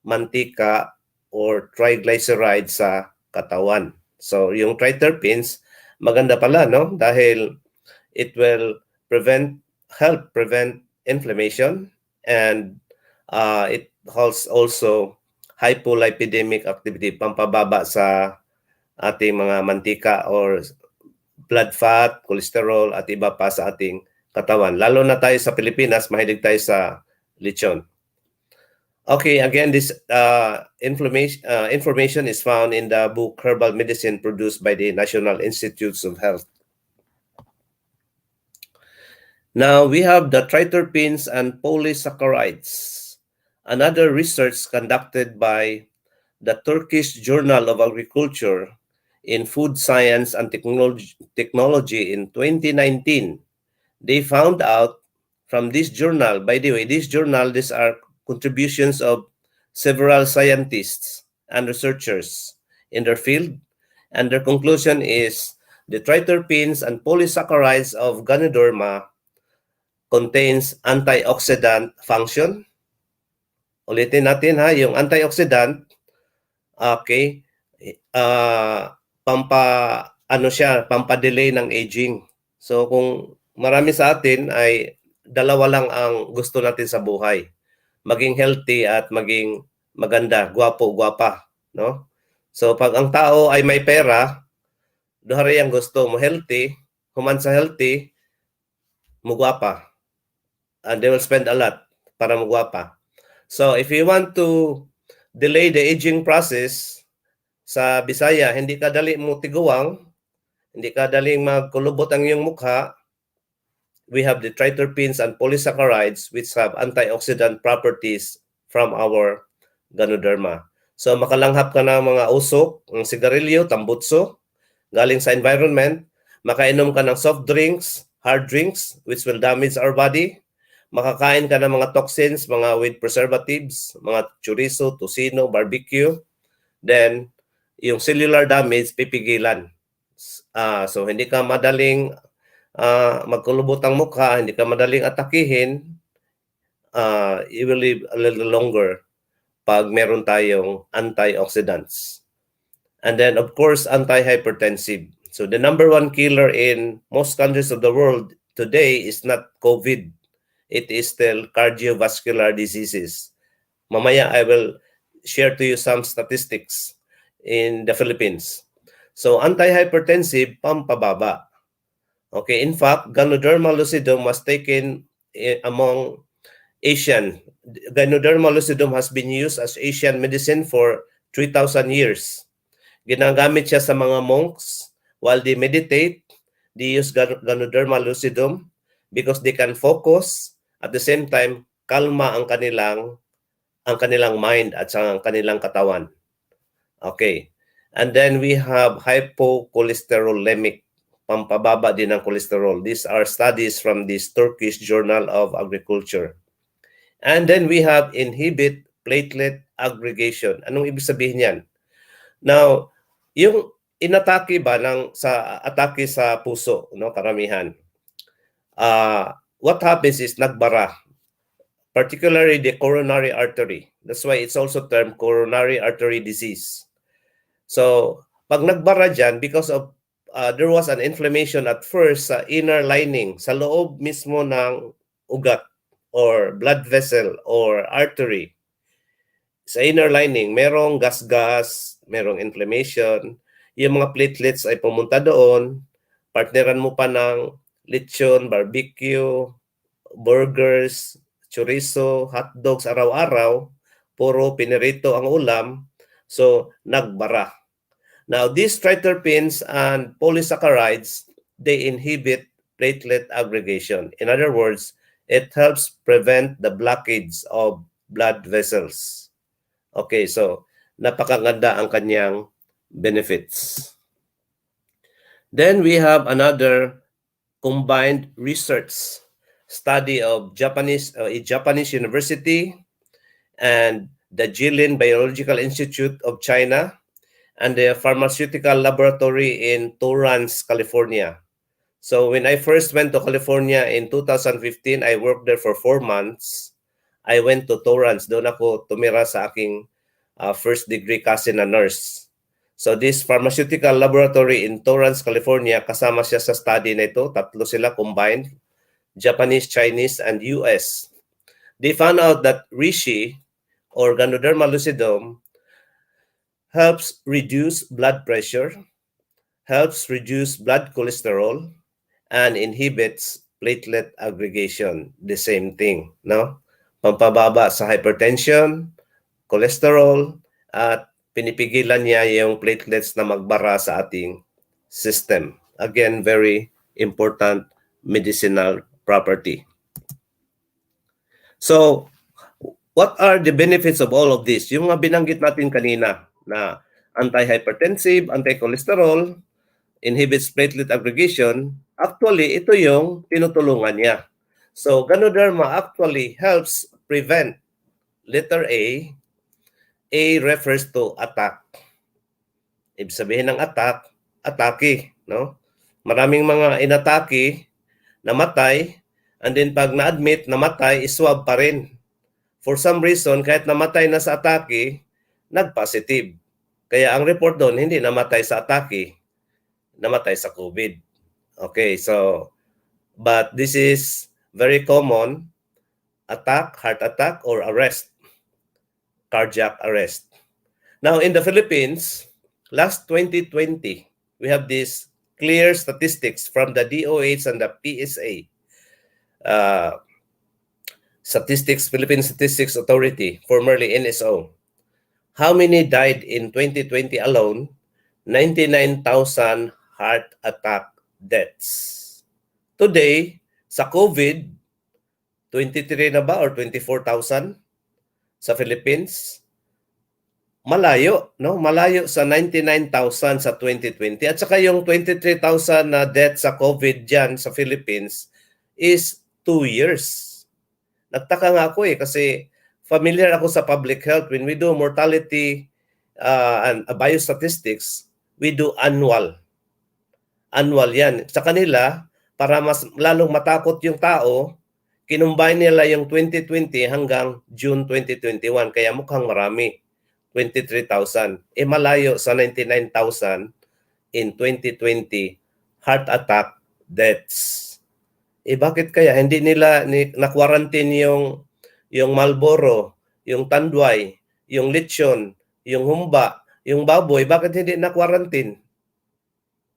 C: mantika or triglyceride sa katawan. So, yung triterpenes, maganda pala, no? Dahil it will help prevent inflammation, and it has also hypolipidemic activity, pampababa sa ating mga mantika or blood fat, cholesterol, at iba pa sa ating katawan. Lalo na tayo sa Pilipinas, mahilig tayo sa lechon. Okay, again, this information is found in the book Herbal Medicine produced by the National Institutes of Health. Now, we have the triterpenes and polysaccharides. Another research conducted by the Turkish Journal of Agriculture in Food Science and Technology in 2019, they found out from this journal, by the way, this journal, these are contributions of several scientists and researchers in their field, and their conclusion is the triterpenes and polysaccharides of Ganoderma contains antioxidant function. Ulitin natin ha, yung antioxidant, okay, pampa-delay ng aging. So kung marami sa atin ay dalawa lang ang gusto natin sa buhay, maging healthy at maging maganda, gwapo, gwapa, no? So pag ang tao ay may pera, duhari ang gusto mo healthy, human sa healthy, mo gwapa. And they will spend a lot para mo gwapa. So if you want to delay the aging process, sa Bisaya, hindi ka dali mo tiguwang, hindi ka daling magkulubot ang iyong mukha, we have the triterpenes and polysaccharides which have antioxidant properties from our Ganoderma. So makalanghap ka ng mga usok, ng sigarilyo, tambutso, galing sa environment, makainom ka ng soft drinks, hard drinks, which will damage our body, makakain ka ng mga toxins, mga with preservatives, mga chorizo, tocino, barbecue, then yung cellular damage pipigilan. So hindi ka madaling magkulubot ang mukha, hindi ka madaling atakihin, you will live a little longer pag meron tayong antioxidants. And then of course, antihypertensive. So the number one killer in most countries of the world today is not COVID. It is still cardiovascular diseases. Mamaya I will share to you some statistics in the Philippines. So antihypertensive, pampababa. Okay, in fact, Ganoderma lucidum was taken among Asian. Ganoderma lucidum has been used as Asian medicine for 3,000 years. Ginagamit siya sa mga monks while they meditate. They use Ganoderma lucidum because they can focus at the same time kalma ang kanilang mind at ang kanilang katawan. Okay. And then we have hypocholesterolemic, pampababa din ng cholesterol. These are studies from this Turkish Journal of Agriculture. And then we have inhibit platelet aggregation. Anong ibig sabihin yan? Now, yung inatake ba sa atake sa puso, no, karamihan. What happens is nagbara, particularly the coronary artery. That's why it's also termed coronary artery disease. So, pag nagbara dyan, because of there was an inflammation at first sa inner lining, sa loob mismo ng ugat or blood vessel or artery, sa inner lining, merong gas-gas, merong inflammation, yung mga platelets ay pumunta doon, partneran mo pa ng lechon, barbecue, burgers, chorizo, hotdogs araw-araw, puro pinirito ang ulam, so nagbara. Now, these triterpenes and polysaccharides, they inhibit platelet aggregation. In other words, it helps prevent the blockage of blood vessels. Okay, so napakaganda ang kanyang benefits. Then we have another combined research study of a Japanese university and the Jilin Biological Institute of China and the pharmaceutical laboratory in Torrance, California. So when I first went to California in 2015, I worked there for 4 months. I went to Torrance. Doon ako tumira sa aking first degree kasi na nurse. So this pharmaceutical laboratory in Torrance, California, kasama siya sa study na ito. Tatlo sila combined, Japanese, Chinese, and US. They found out that reishi or Ganoderma lucidum helps reduce blood pressure, helps reduce blood cholesterol, and inhibits platelet aggregation. The same thing, no? Pampababa sa hypertension, cholesterol, at pinipigilan niya yung platelets na magbara sa ating system. Again, very important medicinal property. So, what are the benefits of all of this? Yung mga binanggit natin kanina na anti-hypertensive, anti-cholesterol, inhibits platelet aggregation, actually, ito yung tinutulungan niya. So, Ganoderma actually helps prevent, letter A refers to attack. Ibig sabihin ng attack, atake, no? Maraming mga inatake, namatay, and then pag na-admit, namatay, iswab pa rin. For some reason, kahit namatay na sa atake, nag-positive. Kaya ang report doon, hindi namatay sa atake, namatay sa COVID. Okay, so, but this is very common, attack, heart attack, or arrest, cardiac arrest. Now, in the Philippines, last 2020, we have these clear statistics from the DOH and the PSA, Philippine Statistics Authority, formerly NSO. How many died in 2020 alone? 99,000 heart attack deaths. Today, sa COVID, 23 na ba or 24,000 sa Philippines? Malayo, no? Malayo sa 99,000 sa 2020. At saka yung 23,000 na deaths sa COVID dyan sa Philippines is 2 years. Nagtaka nga ako kasi familiar ako sa public health. When we do mortality and biostatistics, we do annual. Annual yan. Sa kanila, para mas lalong matakot yung tao, kinumbine nila yung 2020 hanggang June 2021. Kaya mukhang marami. 23,000. Malayo sa 99,000 in 2020 heart attack deaths. Bakit kaya? Hindi nila na-quarantine yung Marlboro, yung tanduay, yung lechon, yung humba, yung baboy, bakit hindi na-quarantine?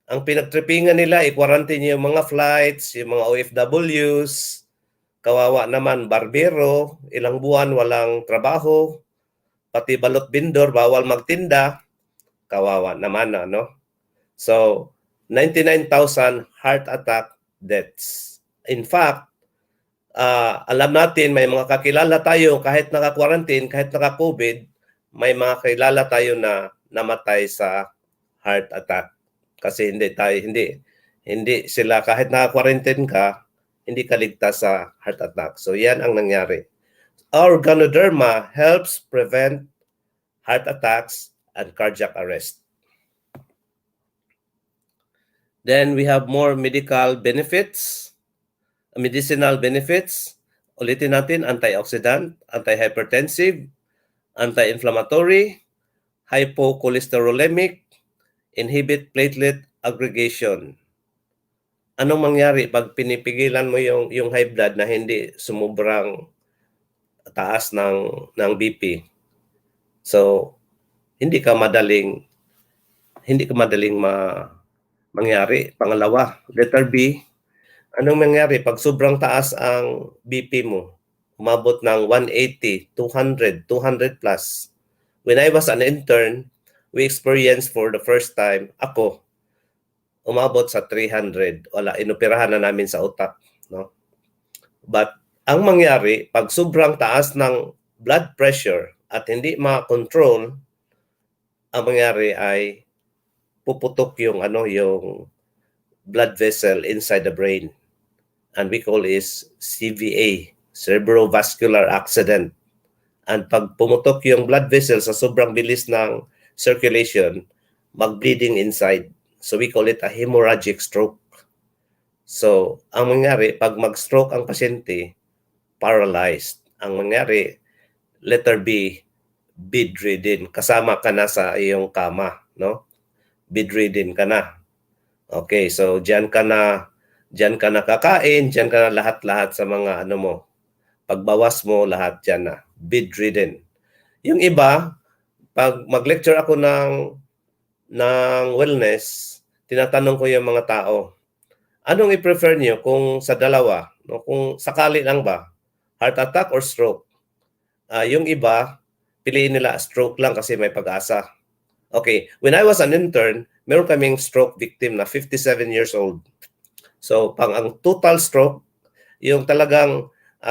C: Ang pinagtripingan nila, i-quarantine yung mga flights, yung mga OFWs, kawawa naman, barbero, ilang buwan walang trabaho, pati balot bindor, bawal magtinda, kawawa naman, ano? So, 99,000 heart attack deaths. In fact, alam natin, may mga kakilala tayo, kahit naka-quarantine, kahit naka-COVID, may mga kakilala tayo na namatay sa heart attack. Kasi hindi sila, kahit naka-quarantine ka, hindi ka ligtas sa heart attack. So yan ang nangyari. Our Ganoderma helps prevent heart attacks and cardiac arrest. Then we have more medicinal benefits. Ulitin natin, antioxidant, antihypertensive, anti-inflammatory, hypocholesterolemic, inhibit platelet aggregation. Anong mangyari pag pinipigilan mo yung high blood na hindi sumubrang taas ng BP? So, hindi ka madaling mangyari. Pangalawa, letter B, anong mangyari pag sobrang taas ang BP mo? Umabot ng 180, 200, 200 plus. When I was an intern, we experienced for the first time, ako, umabot sa 300. Wala, inoperahan na namin sa utak. No? But ang mangyari, pag sobrang taas ng blood pressure at hindi ma-control, ang mangyari ay puputok yung blood vessel inside the brain. And we call is CVA, cerebrovascular accident. And pag pumutok yung blood vessel sa sobrang bilis ng circulation, mag-bleeding inside. So we call it a hemorrhagic stroke. So ang mangyari, pag mag-stroke ang pasyente, paralyzed. Ang mangyari, letter B, bedridden. Kasama ka na sa iyong kama, no? Bedridden ka na. Okay, so diyan ka na kakain, diyan ka na lahat-lahat sa mga pagbawas mo, lahat diyan na. Bedridden. Yung iba, pag mag-lecture ako ng wellness, tinatanong ko yung mga tao, anong i-prefer niyo kung sa dalawa? No? Kung sakali lang ba? Heart attack or stroke? Yung iba, piliin nila stroke lang kasi may pag-asa. Okay, when I was an intern, meron kaming stroke victim na 57 years old. So, ang total stroke, yung talagang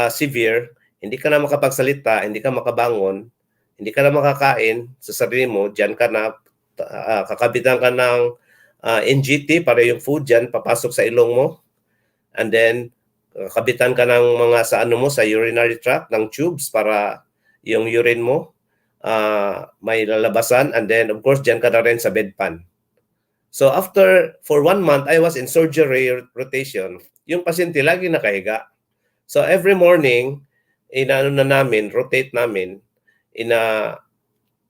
C: severe, hindi ka na makapagsalita, hindi ka makabangon, hindi ka na makakain sa sarili mo, diyan ka na, kakabitan ka ng NGT para yung food diyan papasok sa ilong mo. And then, kabitan ka ng mga sa urinary tract, ng tubes para yung urine mo may lalabasan. And then, of course, diyan ka na rin sa bedpan. So, for 1 month, I was in surgery rotation. Yung pasyente lagi nakahiga. So, every morning, rotate namin,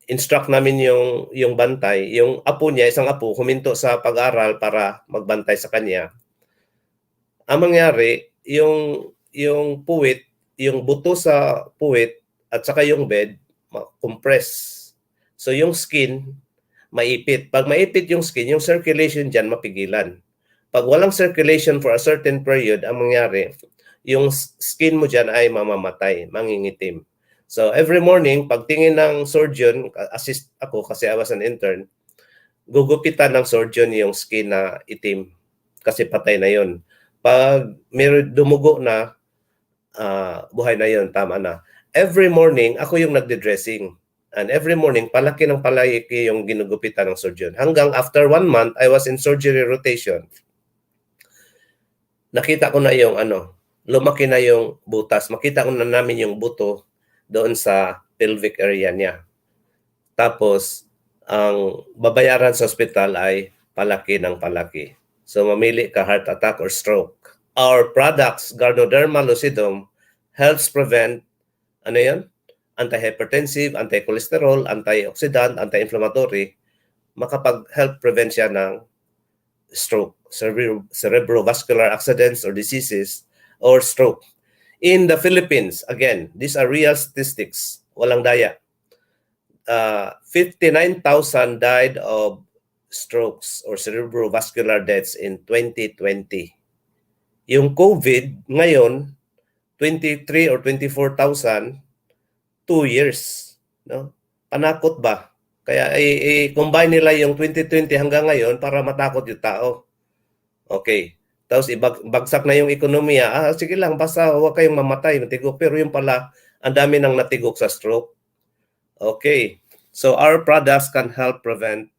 C: instruct namin yung bantay. Yung apo niya, isang apo, huminto sa pag-aral para magbantay sa kanya. Ang mangyari, yung puwit, yung buto sa puwit at saka yung bed, compress. So yung skin, maipit. Pag maipit yung skin, yung circulation dyan mapigilan. Pag walang circulation for a certain period, ang mangyari, yung skin mo dyan ay mamamatay, mangingitim. So every morning, pagtingin ng surgeon, assist ako kasi I was an intern, gugupitan ng surgeon yung skin na itim kasi patay na yon. Pag may dumugo na, buhay na yon, tama na. Every morning, ako yung nagde-dressing. And every morning, palaki ng palaki yung ginugupitan ng surgeon. Hanggang after 1 month, I was in surgery rotation. Nakita ko na yung lumaki na yung butas. Makita ko na namin yung buto doon sa pelvic area niya. Tapos, ang babayaran sa ospital ay palaki ng palaki. So, mamili ka heart attack or stroke. Our products, Ganoderma lucidum, helps prevent, antihypertensive, anti-cholesterol, antioxidant, anti-inflammatory, makapag-help prevent siya ng stroke, cerebrovascular accidents or diseases, or stroke. In the Philippines, again, these are real statistics. walang daya. 59,000 died of strokes or cerebrovascular deaths in 2020. Yung COVID ngayon, 23 or 24,000, 2 years. No? Panakot ba? Kaya i-combine nila yung 2020 hanggang ngayon para matakot yung tao. Okay. Tapos bagsak na yung ekonomiya. Sige lang, basta huwag kayong mamatay, matigok. Pero yung pala, ang dami nang natigok sa stroke. Okay. So our products can help prevent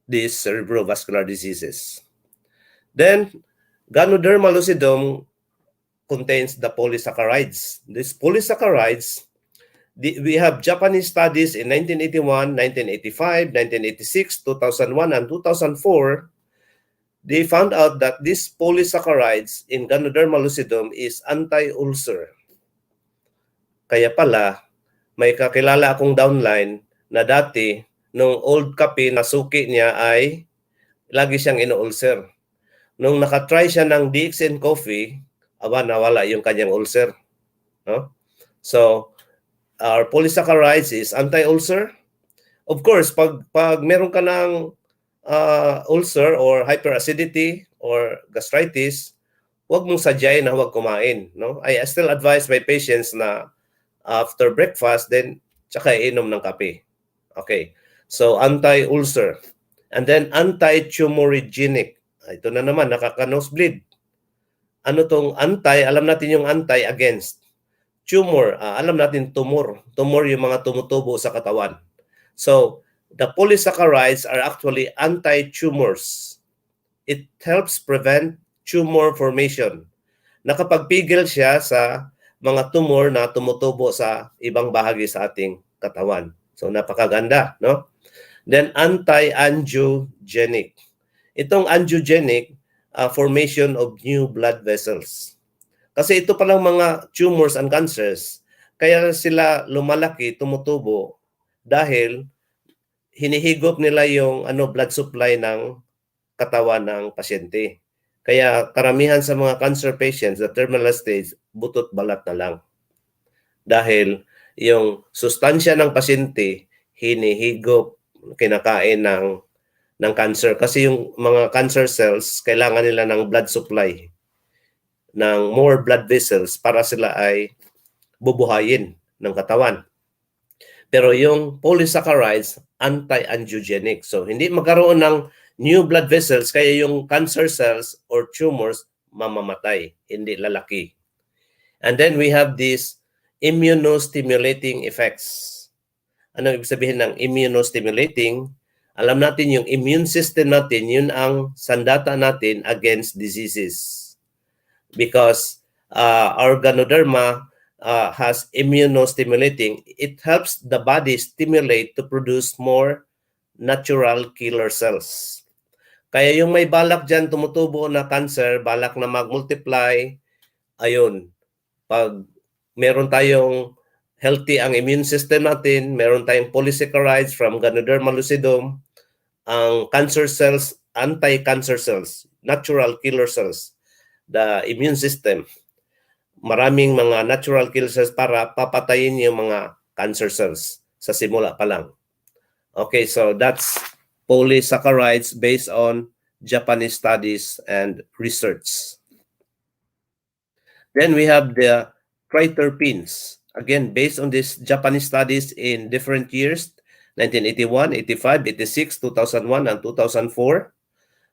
C: these cerebrovascular diseases. Then, Ganoderma lucidum contains the polysaccharides. These polysaccharides, we have Japanese studies in 1981, 1985, 1986, 2001, and 2004. They found out that these polysaccharides in Ganoderma lucidum is anti-ulcer. Kaya pala, may kakilala akong downline na dati, nung old kape na suki niya ay lagi siyang ino-ulcer. Nung nakatry siya ng DXN coffee, nawala yung kanyang ulcer. No? So, our polysaccharides is anti-ulcer. Of course, pag meron ka ng ulcer or hyperacidity or gastritis, huwag mong sadyain na huwag kumain. No? I still advise my patients na after breakfast, then tsaka inom ng kape. Okay. So, anti-ulcer. And then, anti-tumorigenic. Ito na naman, nakaka-nosebleed. Ano tong anti? Alam natin yung anti against. Tumor, alam natin tumor. Tumor yung mga tumutubo sa katawan. So, the polysaccharides are actually anti-tumors. It helps prevent tumor formation. Nakapagpigil siya sa mga tumor na tumutubo sa ibang bahagi sa ating katawan. So, napakaganda, no? Then, anti-angiogenic. Itong angiogenic, formation of new blood vessels. Kasi ito palang mga tumors and cancers, kaya sila lumalaki, tumutubo, dahil hinihigop nila yung blood supply ng katawan ng pasyente. Kaya karamihan sa mga cancer patients, the terminal stage, butot balat na lang. Dahil yung sustansya ng pasyente, hinihigop, kinakain ng cancer. Kasi yung mga cancer cells, kailangan nila ng blood supply, ng more blood vessels para sila ay bubuhayin ng katawan. Pero yung polysaccharides, anti-angiogenic. So, hindi magkaroon ng new blood vessels, kaya yung cancer cells or tumors mamamatay, hindi lalaki. And then we have these immunostimulating effects. Ano ibig sabihin ng immunostimulating? Alam natin yung immune system natin, yun ang sandata natin against diseases. Because our Ganoderma has immunostimulating. It helps the body stimulate to produce more natural killer cells. Kaya yung may balak dyan tumutubo na cancer, balak na mag-multiply, ayun, pag meron tayong healthy ang immune system natin, meron tayong polysaccharides from Ganoderma lucidum, ang cancer cells, anti-cancer cells, natural killer cells, the immune system, maraming mga natural killer cells para papatayin yung mga cancer cells sa simula pa lang. Okay, so that's polysaccharides based on Japanese studies and research. Then we have the triterpenes. Again, based on these Japanese studies in different years, 1981, 85, 86, 2001, and 2004,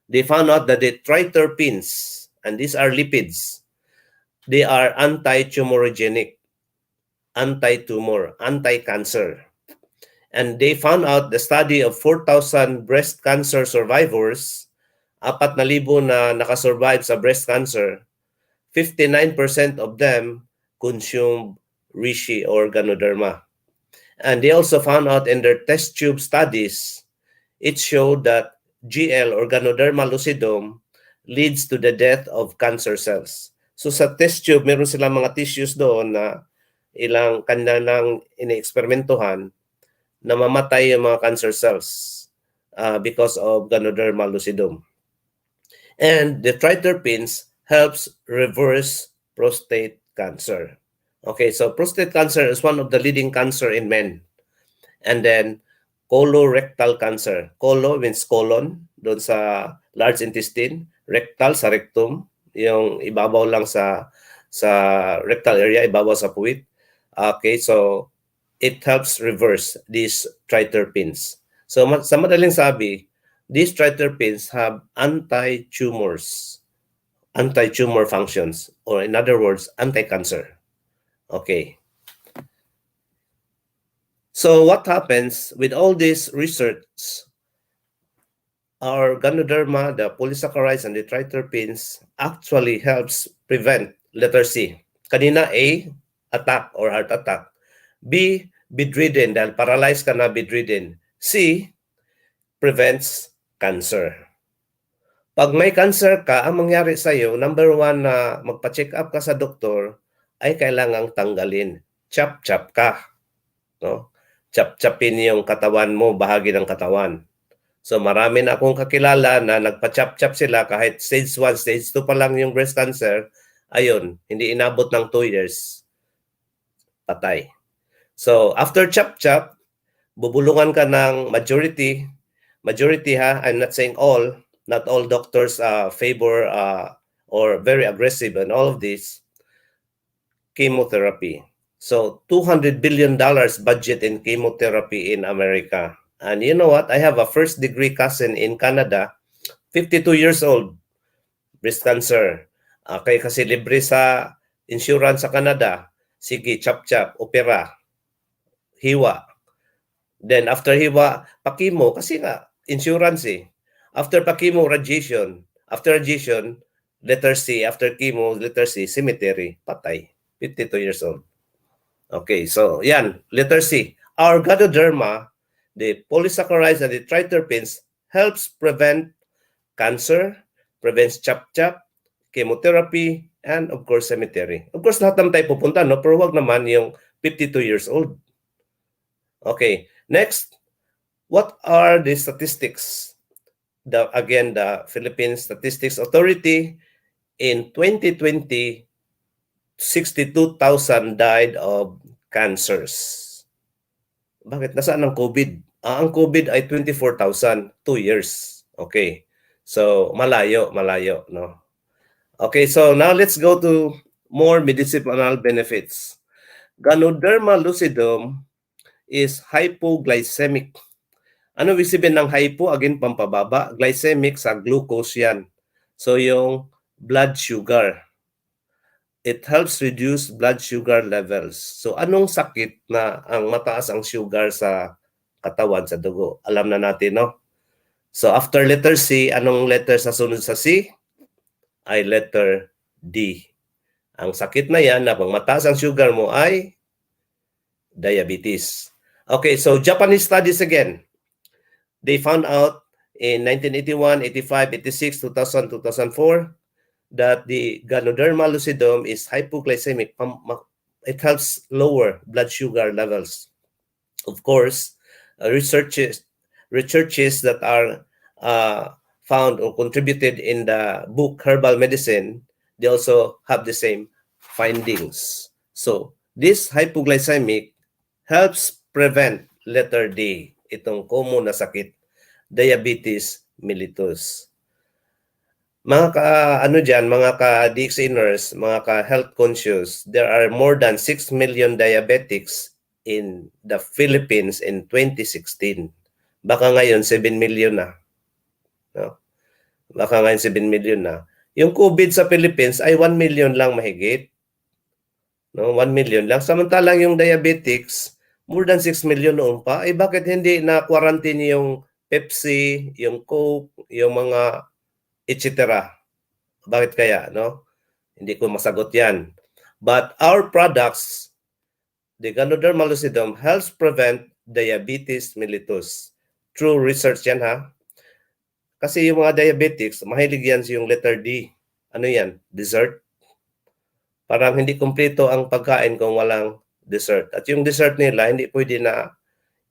C: they found out that the triterpenes, and these are lipids, they are anti-tumorigenic, anti-tumor, anti-cancer. And they found out the study of 4,000 breast cancer survivors, 4,000 na nakasurvive sa breast cancer, 59% of them consumed reishi or Ganoderma. And they also found out in their test tube studies, it showed that GL or Ganoderma lucidum leads to the death of cancer cells. So sa test tube, meron silang mga tissues doon na ilang kanilang ine-eksperimentuhan na mamatay yung mga cancer cells because of Ganoderma lucidum. And the triterpenes helps reverse prostate cancer. Okay, so prostate cancer is one of the leading cancer in men. And then colorectal cancer. Colo means colon, doon sa large intestine. Rectal sa rectum, yung ibabaw lang sa rectal area, ibabaw sa puwit. Okay, so it helps reverse these triterpenes. So sa madaling sabi, these triterpenes have anti-tumor functions, or in other words, anti-cancer. Okay. So what happens with all this research? Our Ganoderma, the polysaccharides and the triterpenes actually helps prevent letter C. Kanina A, attack or heart attack. B, bedridden dahil paralyzed ka na, bedridden. C, prevents cancer. Pag may cancer ka, ang mangyari sa iyo, number one na magpa-check up ka sa doktor, ay kailangang tanggalin. Chop-chop ka. No? Chop-chopin yung katawan mo, bahagi ng katawan. So marami na akong kakilala na nagpa-chop-chop sila kahit stage 1, stage 2 pa lang yung breast cancer. Ayun, hindi inabot ng 2 years. Patay. So after chop-chop, bubulungan ka ng majority ha, I'm not saying all, not all doctors favor or very aggressive and all of this, chemotherapy. So $200 billion budget in chemotherapy in America. And you know what? I have a first degree cousin in Canada, 52 years old, breast cancer. Okay, kasi libre sa insurance sa Canada. Sige, chop-chop, opera, hiwa. Then after hiwa, pakimo, kasi nga, insurance eh. After pakimo, radiation. After radiation, letter C. After chemo, letter C, cemetery, patay. 52 years old. Okay, so yan, letter C. Our Ganoderma, the polysaccharides and the triterpenes helps prevent cancer, prevents chop-chop, chemotherapy, and of course, cemetery. Of course, lahat naman tayo pupunta, no? Pero wag naman yung 52 years old. Okay, next, what are the statistics? Again, the Philippine Statistics Authority, in 2020, 62,000 died of cancers. Bakit? Nasaan ang COVID? Ang COVID ay 24,000, 2 years. Okay. So, malayo, no? Okay, so now let's go to more medicinal benefits. Ganoderma lucidum is hypoglycemic. Ano ibig sabihin ng hypo? Again, pampababa. Glycemic sa glucose yan. So, yung blood sugar. It helps reduce blood sugar levels. So, anong sakit na ang mataas ang sugar sa katawan, sa dugo? Alam na natin, no? So, after letter C, anong letter sa sunod sa C? Ay letter D. Ang sakit na yan, na pag mataas ang sugar mo ay diabetes. Okay, so Japanese studies again. They found out in 1981, 85, 86, 2000, 2004 that the Ganoderma lucidum is hypoglycemic. It helps lower blood sugar levels. Of course, researches that are found or contributed in the book Herbal Medicine, they also have the same findings. So, this hypoglycemic helps prevent letter D, itong common na sakit, diabetes mellitus. Mga ka-DXNers, mga ka-health conscious, there are more than 6 million diabetics in the Philippines in 2016. Baka ngayon 7 million na. No? Baka ngayon 7 million na. Yung COVID sa Philippines ay 1 million lang mahigit. No, 1 million lang. Samantalang yung diabetics, more than 6 million noon pa. Eh bakit hindi na quarantine yung Pepsi, yung Coke, yung mga etc. Bakit kaya, no? Hindi ko masagot yan. But our products, the Ganoderma lucidum, helps prevent diabetes mellitus. True research yan, ha? Kasi yung mga diabetics, mahilig yan yung letter D. Ano yan? Dessert. Parang hindi kumpleto ang pagkain kung walang dessert. At yung dessert nila, hindi pwede na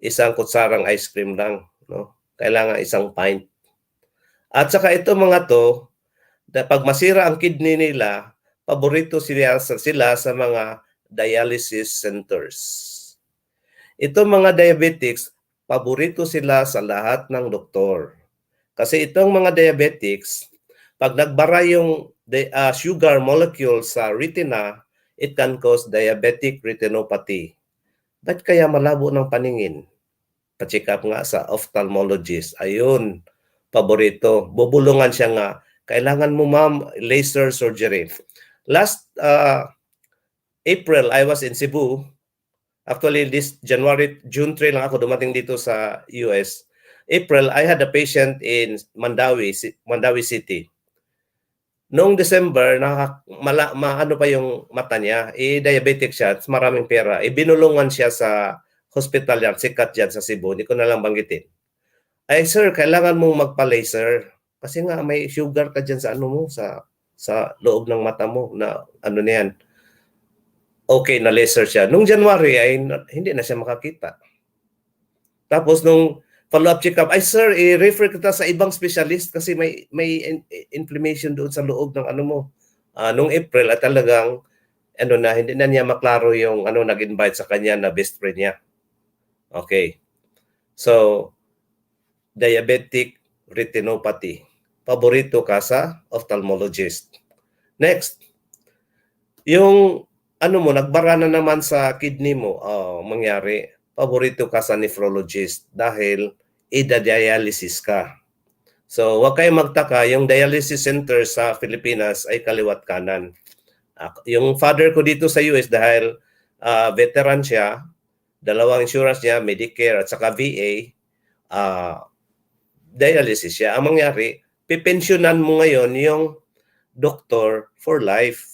C: isang kutsarang ice cream lang. No? Kailangan isang pint. At saka ito mga to, pag masira ang kidney nila, paborito sila sa mga dialysis centers. Itong mga diabetics, paborito sila sa lahat ng doktor. Kasi itong mga diabetics, pag nagbara yung sugar molecule sa retina, it can cause diabetic retinopathy. Ba't kaya malabo ng paningin? Pa-check up nga sa ophthalmologist. Ayun, paborito. Bubulungan siya nga. Kailangan mo, ma'am, laser surgery. Last April, I was in Cebu. Actually, this June 3 lang ako dumating dito sa US. April, I had a patient in Mandawi City. Noong December, ano pa yung mata niya, diabetic siya, maraming pera. Binulungan siya sa hospital yan, sikat dyan sa Cebu, hindi ko na lang banggitin. Ay, sir, kailangan mong magpa-laser. Kasi nga, may sugar ka dyan sa ano mo, sa loob ng mata mo, na ano na yan. Okay, na laser siya. Nung January, ay hindi na siya makakita. Tapos nung follow-up check-up, ay sir, i-refer kita sa ibang specialist kasi may inflammation doon sa loob ng ano mo. Nung April, at talagang hindi na niya maklaro yung nag-invite sa kanya na best friend niya. Okay. So, diabetic retinopathy. Paborito ka sa ophthalmologist. Next. Yung nagbara na naman sa kidney mo, mangyari, paborito ka sa nephrologist dahil ida-dialysis ka. So, huwag kayong magtaka, yung dialysis center sa Pilipinas ay kaliwat kanan. Yung father ko dito sa US dahil veteran siya, dalawang insurance niya, Medicare at saka VA, dialysis siya. Ang mangyari, pipensyonan mo ngayon yung doctor for life.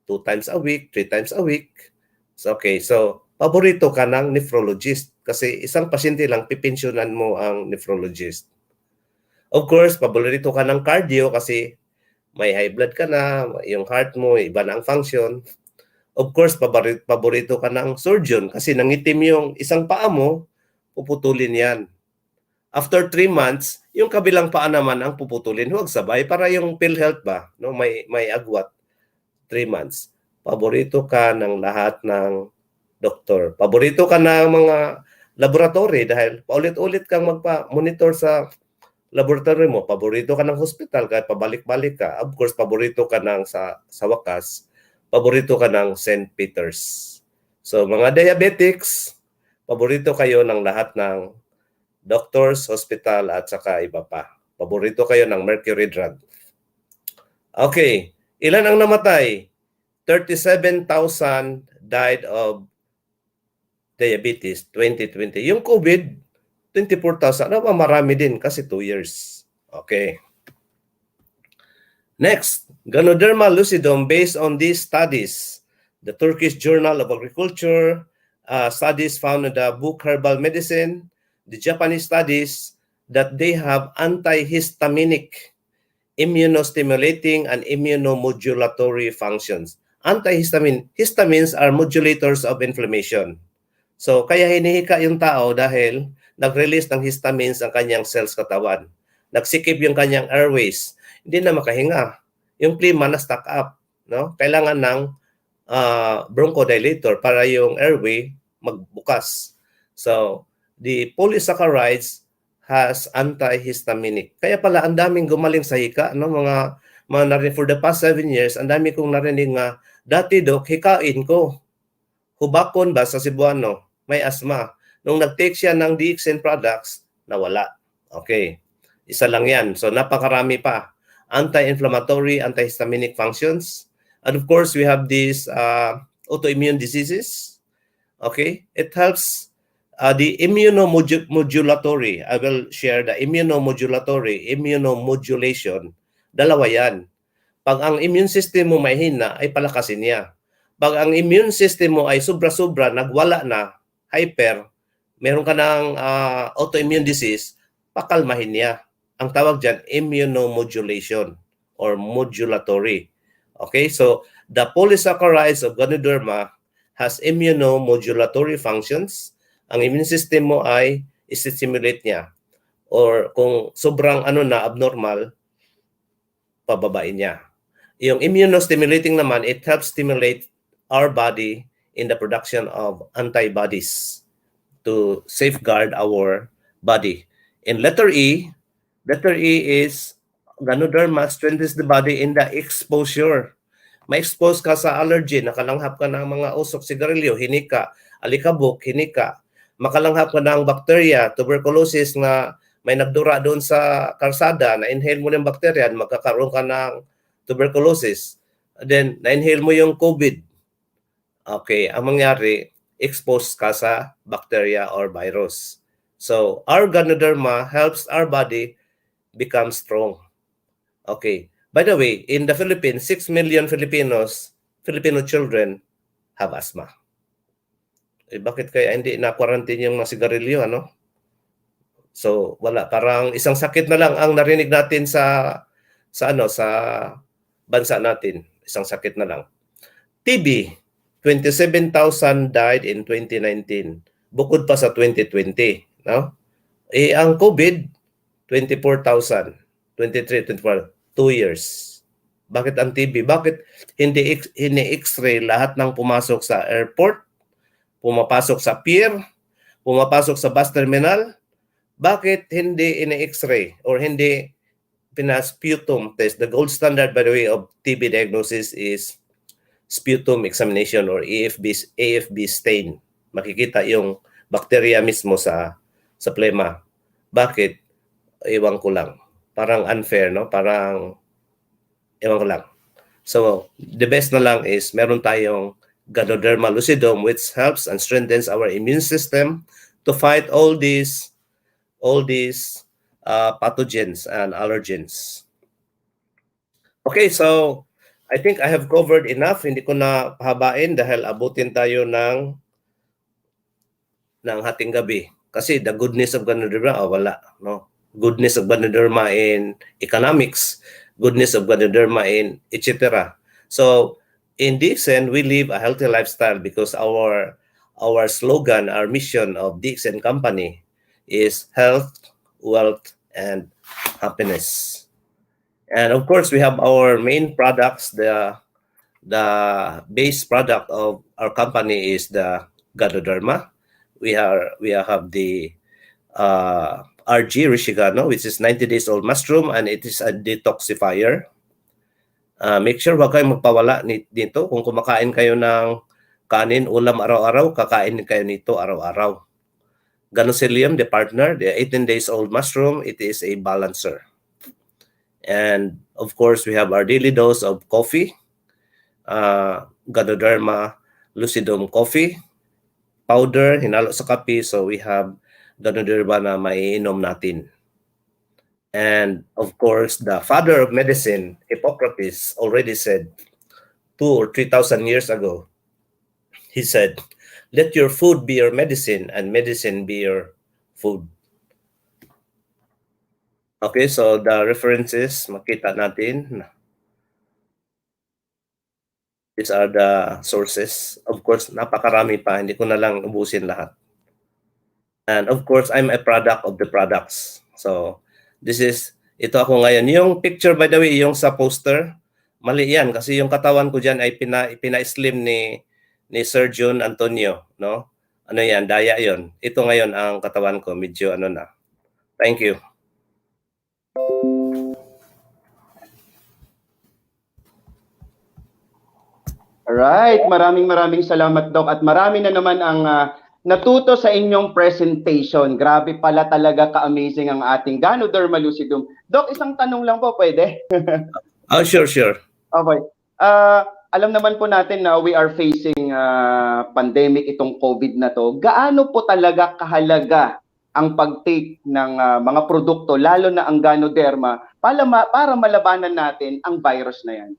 C: 2 times a week, 3 times a week. So, okay, so paborito ka ng nephrologist kasi isang pasyente lang, pipensyonan mo ang nephrologist. Of course, paborito ka ng cardio kasi may high blood ka na, yung heart mo, iba na ang function. Of course, paborito ka ng surgeon kasi nangitim yung isang paa mo, puputulin yan. After 3 months, yung kabilang paa naman ang puputulin. Huwag sabay para yung PhilHealth ba, no? May agwat. 3 months. Paborito ka ng lahat ng doktor. Paborito ka ng mga laboratory dahil paulit-ulit kang magpa-monitor sa laboratory mo. Paborito ka ng hospital kahit pabalik-balik ka. Of course, paborito ka ng sa wakas, paborito ka ng St. Peter's. So, mga diabetics, paborito kayo ng lahat ng doctors, hospital, at saka iba pa. Paborito kayo ng mercury drug. Okay. Ilan ang namatay? 37,000 died of diabetes 2020. Yung COVID, 24,000. Marami din kasi 2 years. Okay. Next, Ganoderma lucidum based on these studies. The Turkish Journal of Agriculture, studies found in the book Herbal Medicine, the Japanese studies that they have antihistaminic, immunostimulating, and immunomodulatory functions. Histamines are modulators of inflammation. So, kaya hinihika yung tao dahil nag-release ng histamines ang kanyang cells katawan. Nagsikip yung kanyang airways. Hindi na makahinga. Yung klima na stuck up. No? Kailangan ng bronchodilator para yung airway magbukas. So, the polysaccharides has antihistaminic. Kaya pala, ang daming gumaling sa hika. No? Mga narinig, for the past 7 years, ang dami kong narinig nga, dati, Dok, hikain ko. Hubakon ba sa Cebuano? May asthma. Nung nag-take siya ng DXN products, nawala. Okay. Isa lang yan. So, napakarami pa. Anti-inflammatory, antihistaminic functions. And of course, we have these autoimmune diseases. Okay. It helps the immunomodulatory. I will share the immunomodulation. Dalawa yan. Pag ang immune system mo may hina, ay palakasin niya. Pag ang immune system mo ay sobra-sobra, nagwala na, hyper, meron ka ng autoimmune disease, pakalmahin niya. Ang tawag dyan, immunomodulation or modulatory. Okay, so the polysaccharides of Ganoderma has immunomodulatory functions. Ang immune system mo ay i-stimulate niya. Or kung sobrang abnormal, pababain niya. Yung immunostimulating naman, it helps stimulate our body in the production of antibodies to safeguard our body. In letter E is Ganoderma strengthens the body in the exposure. Ma-expose ka sa allergen, nakalanghap ka ng mga usok, sigarilyo, hinika, alikabok, hinika, makalanghap ka ng bacteria, tuberculosis na may nagdura doon sa karsada, na-inhale mo ng bacteria, magkakaroon ka ng tuberculosis. Then, na-inhale mo yung COVID. Okay, ang mangyari, expose ka sa bacteria or virus. So, our Ganoderma helps our body become strong. Okay. By the way, in the Philippines, 6 million Filipino children have asthma. Eh, bakit kaya hindi na-quarantine yung mga sigarilyo, ano? So, wala. Parang isang sakit na lang ang narinig natin sa bansa natin. Isang sakit na lang. TB, 27,000 died in 2019. Bukod pa sa 2020, no? Eh, ang COVID, 24,000. 23, 24, 2 years. Bakit ang TB? Bakit hindi X-ray lahat ng pumasok sa airport, pumapasok sa pier, pumapasok sa bus terminal? Bakit hindi ini-X-ray or hindi pinasputum test? The gold standard, by the way, of TB diagnosis is sputum examination or AFB stain. Makikita yung bacteria mismo sa plema. Bakit? Ewan ko lang. Parang unfair, no? Parang, ewan ko lang. So, the best na lang is meron tayong Ganoderma lucidum which helps and strengthens our immune system to fight all these pathogens and allergens. Okay, so I think I have covered enough. Hindi ko na pahabain dahil abutin tayo ng hating gabi. Kasi the goodness of Ganoderma, wala, no? Goodness of Ganoderma in economics, goodness of Ganoderma in etc. So in DXN, we live a healthy lifestyle because our slogan, our mission of DXN company is health, wealth, and happiness. And of course, we have our main products. The base product of our company is the Ganoderma. We have the RG Rishigano, which is 90 days old mushroom, and it is a detoxifier. Make sure wag kayong magpawala dito. Kung kumakain kayo ng kanin, ulam araw-araw, kakain kayo nito araw-araw. Ganocilium, the partner, the 18 days old mushroom, it is a balancer. And of course, we have our daily dose of coffee, Ganoderma lucidum coffee powder, hinalo sa kape. So we have Ganoderma na maiinom natin. And of course, the father of medicine, Hippocrates, already said 2,000 or 3,000 years ago, he said, let your food be your medicine and medicine be your food. Okay, so the references, makita natin. These are the sources. Of course, napakarami pa. Hindi ko na lang ubusin lahat. And of course, I'm a product of the products. So, ito ako ngayon. Yung picture, by the way, yung sa poster, mali yan. Kasi yung katawan ko dyan ay pina-slim ni Sir John Antonio. No? Ano yan? Daya yon. Ito ngayon ang katawan ko. Medyo ano na. Thank you.
B: Alright, maraming salamat, Doc. At marami na naman ang natuto sa inyong presentation. Grabe pala talaga ka-amazing ang ating Ganoderma lucidum. Doc, isang tanong lang po, pwede?
C: Sure.
B: Okay. Alam naman po natin na we are facing pandemic, itong COVID na to. Gaano po talaga kahalaga ang pag-take ng mga produkto, lalo na ang Ganoderma, para malabanan natin ang virus na yan?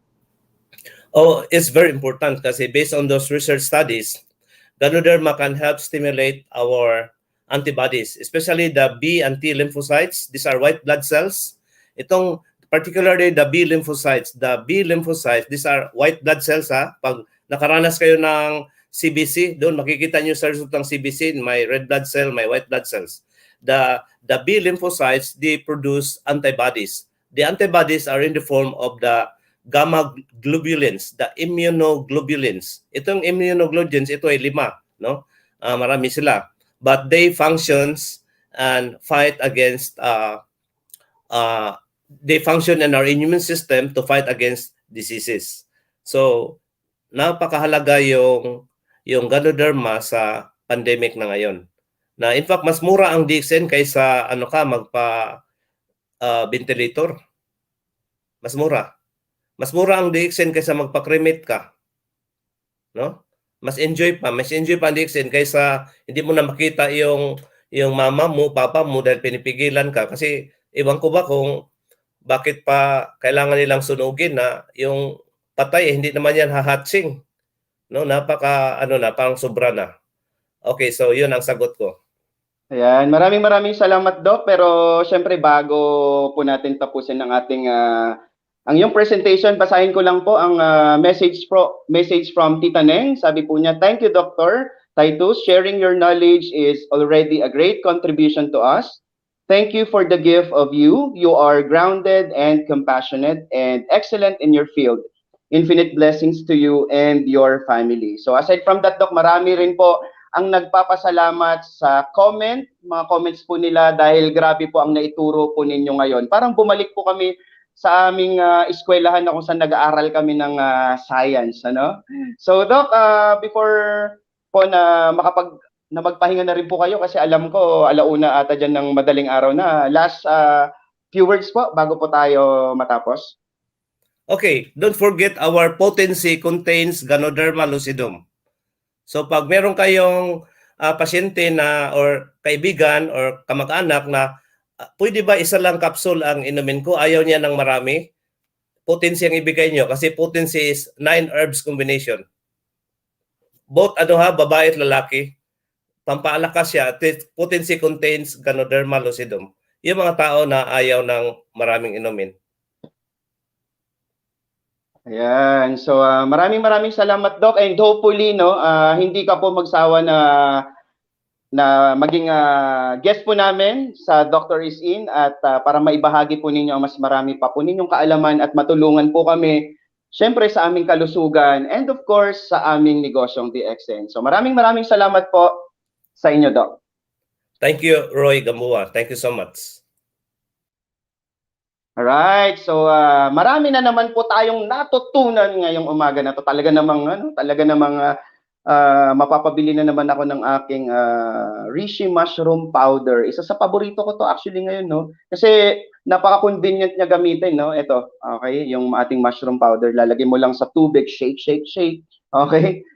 C: Oh, it's very important kasi based on those research studies, Ganoderma can help stimulate our antibodies, especially the B and T lymphocytes. These are white blood cells. Itong particularly the B lymphocytes. The B lymphocytes, these are white blood cells. Pag nakaranas kayo ng CBC, doon makikita nyo sa result ng CBC, may red blood cell, may white blood cells. The B lymphocytes, they produce antibodies. The antibodies are in the form of the gamma globulins, the immunoglobulins. Itong immunoglobulins, ito ay 5, no? Marami sila. But they functions and fight against they function in our immune system to fight against diseases. So, napakahalaga yung Ganoderma sa pandemic na ngayon. Na in fact, mas mura ang DXN kaysa ventilator. Mas mura. Mas mura ang DXN kaysa magpa-cremate ka. No? Mas enjoy pa ang DXN kaysa hindi mo na makita yung mama mo, papa mo dahil pinipigilan ka. Kasi ewan ko ba kung bakit pa kailangan nilang sunugin na yung patay, hindi naman yan hahatsing. No, parang sobra na. Okay, so yun ang sagot ko.
B: Ayan, maraming salamat, Doc. Pero syempre bago po natin tapusin ang ating ang iyong presentation, basahin ko lang po ang message from Tita Neng. Sabi po niya, "Thank you, Dr. Titus. Sharing your knowledge is already a great contribution to us. Thank you for the gift of you. You are grounded and compassionate and excellent in your field. Infinite blessings to you and your family." So aside from that, Doc, marami rin po ang nagpapasalamat sa mga comments po nila dahil grabe po ang naituro po ninyo ngayon. Parang bumalik po kami sa aming eskwelahan na kung saan nag-aaral kami ng science, ano? So, Doc, before po na magpahinga na rin po kayo kasi alam ko alauna ata dyan ng madaling araw na. Last few words po bago po tayo matapos.
C: Okay, don't forget our potency contains Ganoderma lucidum. So pag meron kayong pasyente na or kaibigan or kamag-anak na pwede ba isa lang capsule ang inumin ko, ayaw niya ng marami, potency ang ibigay nyo kasi potency is 9 herbs combination. Both babae at lalaki. Pampalakas siya. Potency contains Ganoderma lucidum. Yung mga tao na ayaw ng maraming inumin.
B: Ayan. So maraming salamat, Doc, and hopefully hindi ka po magsawa na maging guest po namin sa Dr. Is In at para maibahagi po ninyo ang mas marami pa po ninyong kaalaman at matulungan po kami syempre sa aming kalusugan and of course sa aming negosyong DXN. So maraming salamat po sa inyo, Doc.
C: Thank you, Roy Gamboa. Thank you so much.
B: Alright, so marami na naman po tayong natutunan ngayong umaga na to. Talaga namang mapapabili na naman ako ng aking reishi mushroom powder. Isa sa paborito ko to actually ngayon, no? Kasi napaka-convenient niya gamitin, no? Ito, okay, yung ating mushroom powder, lalagay mo lang sa tubig, shake. Okay?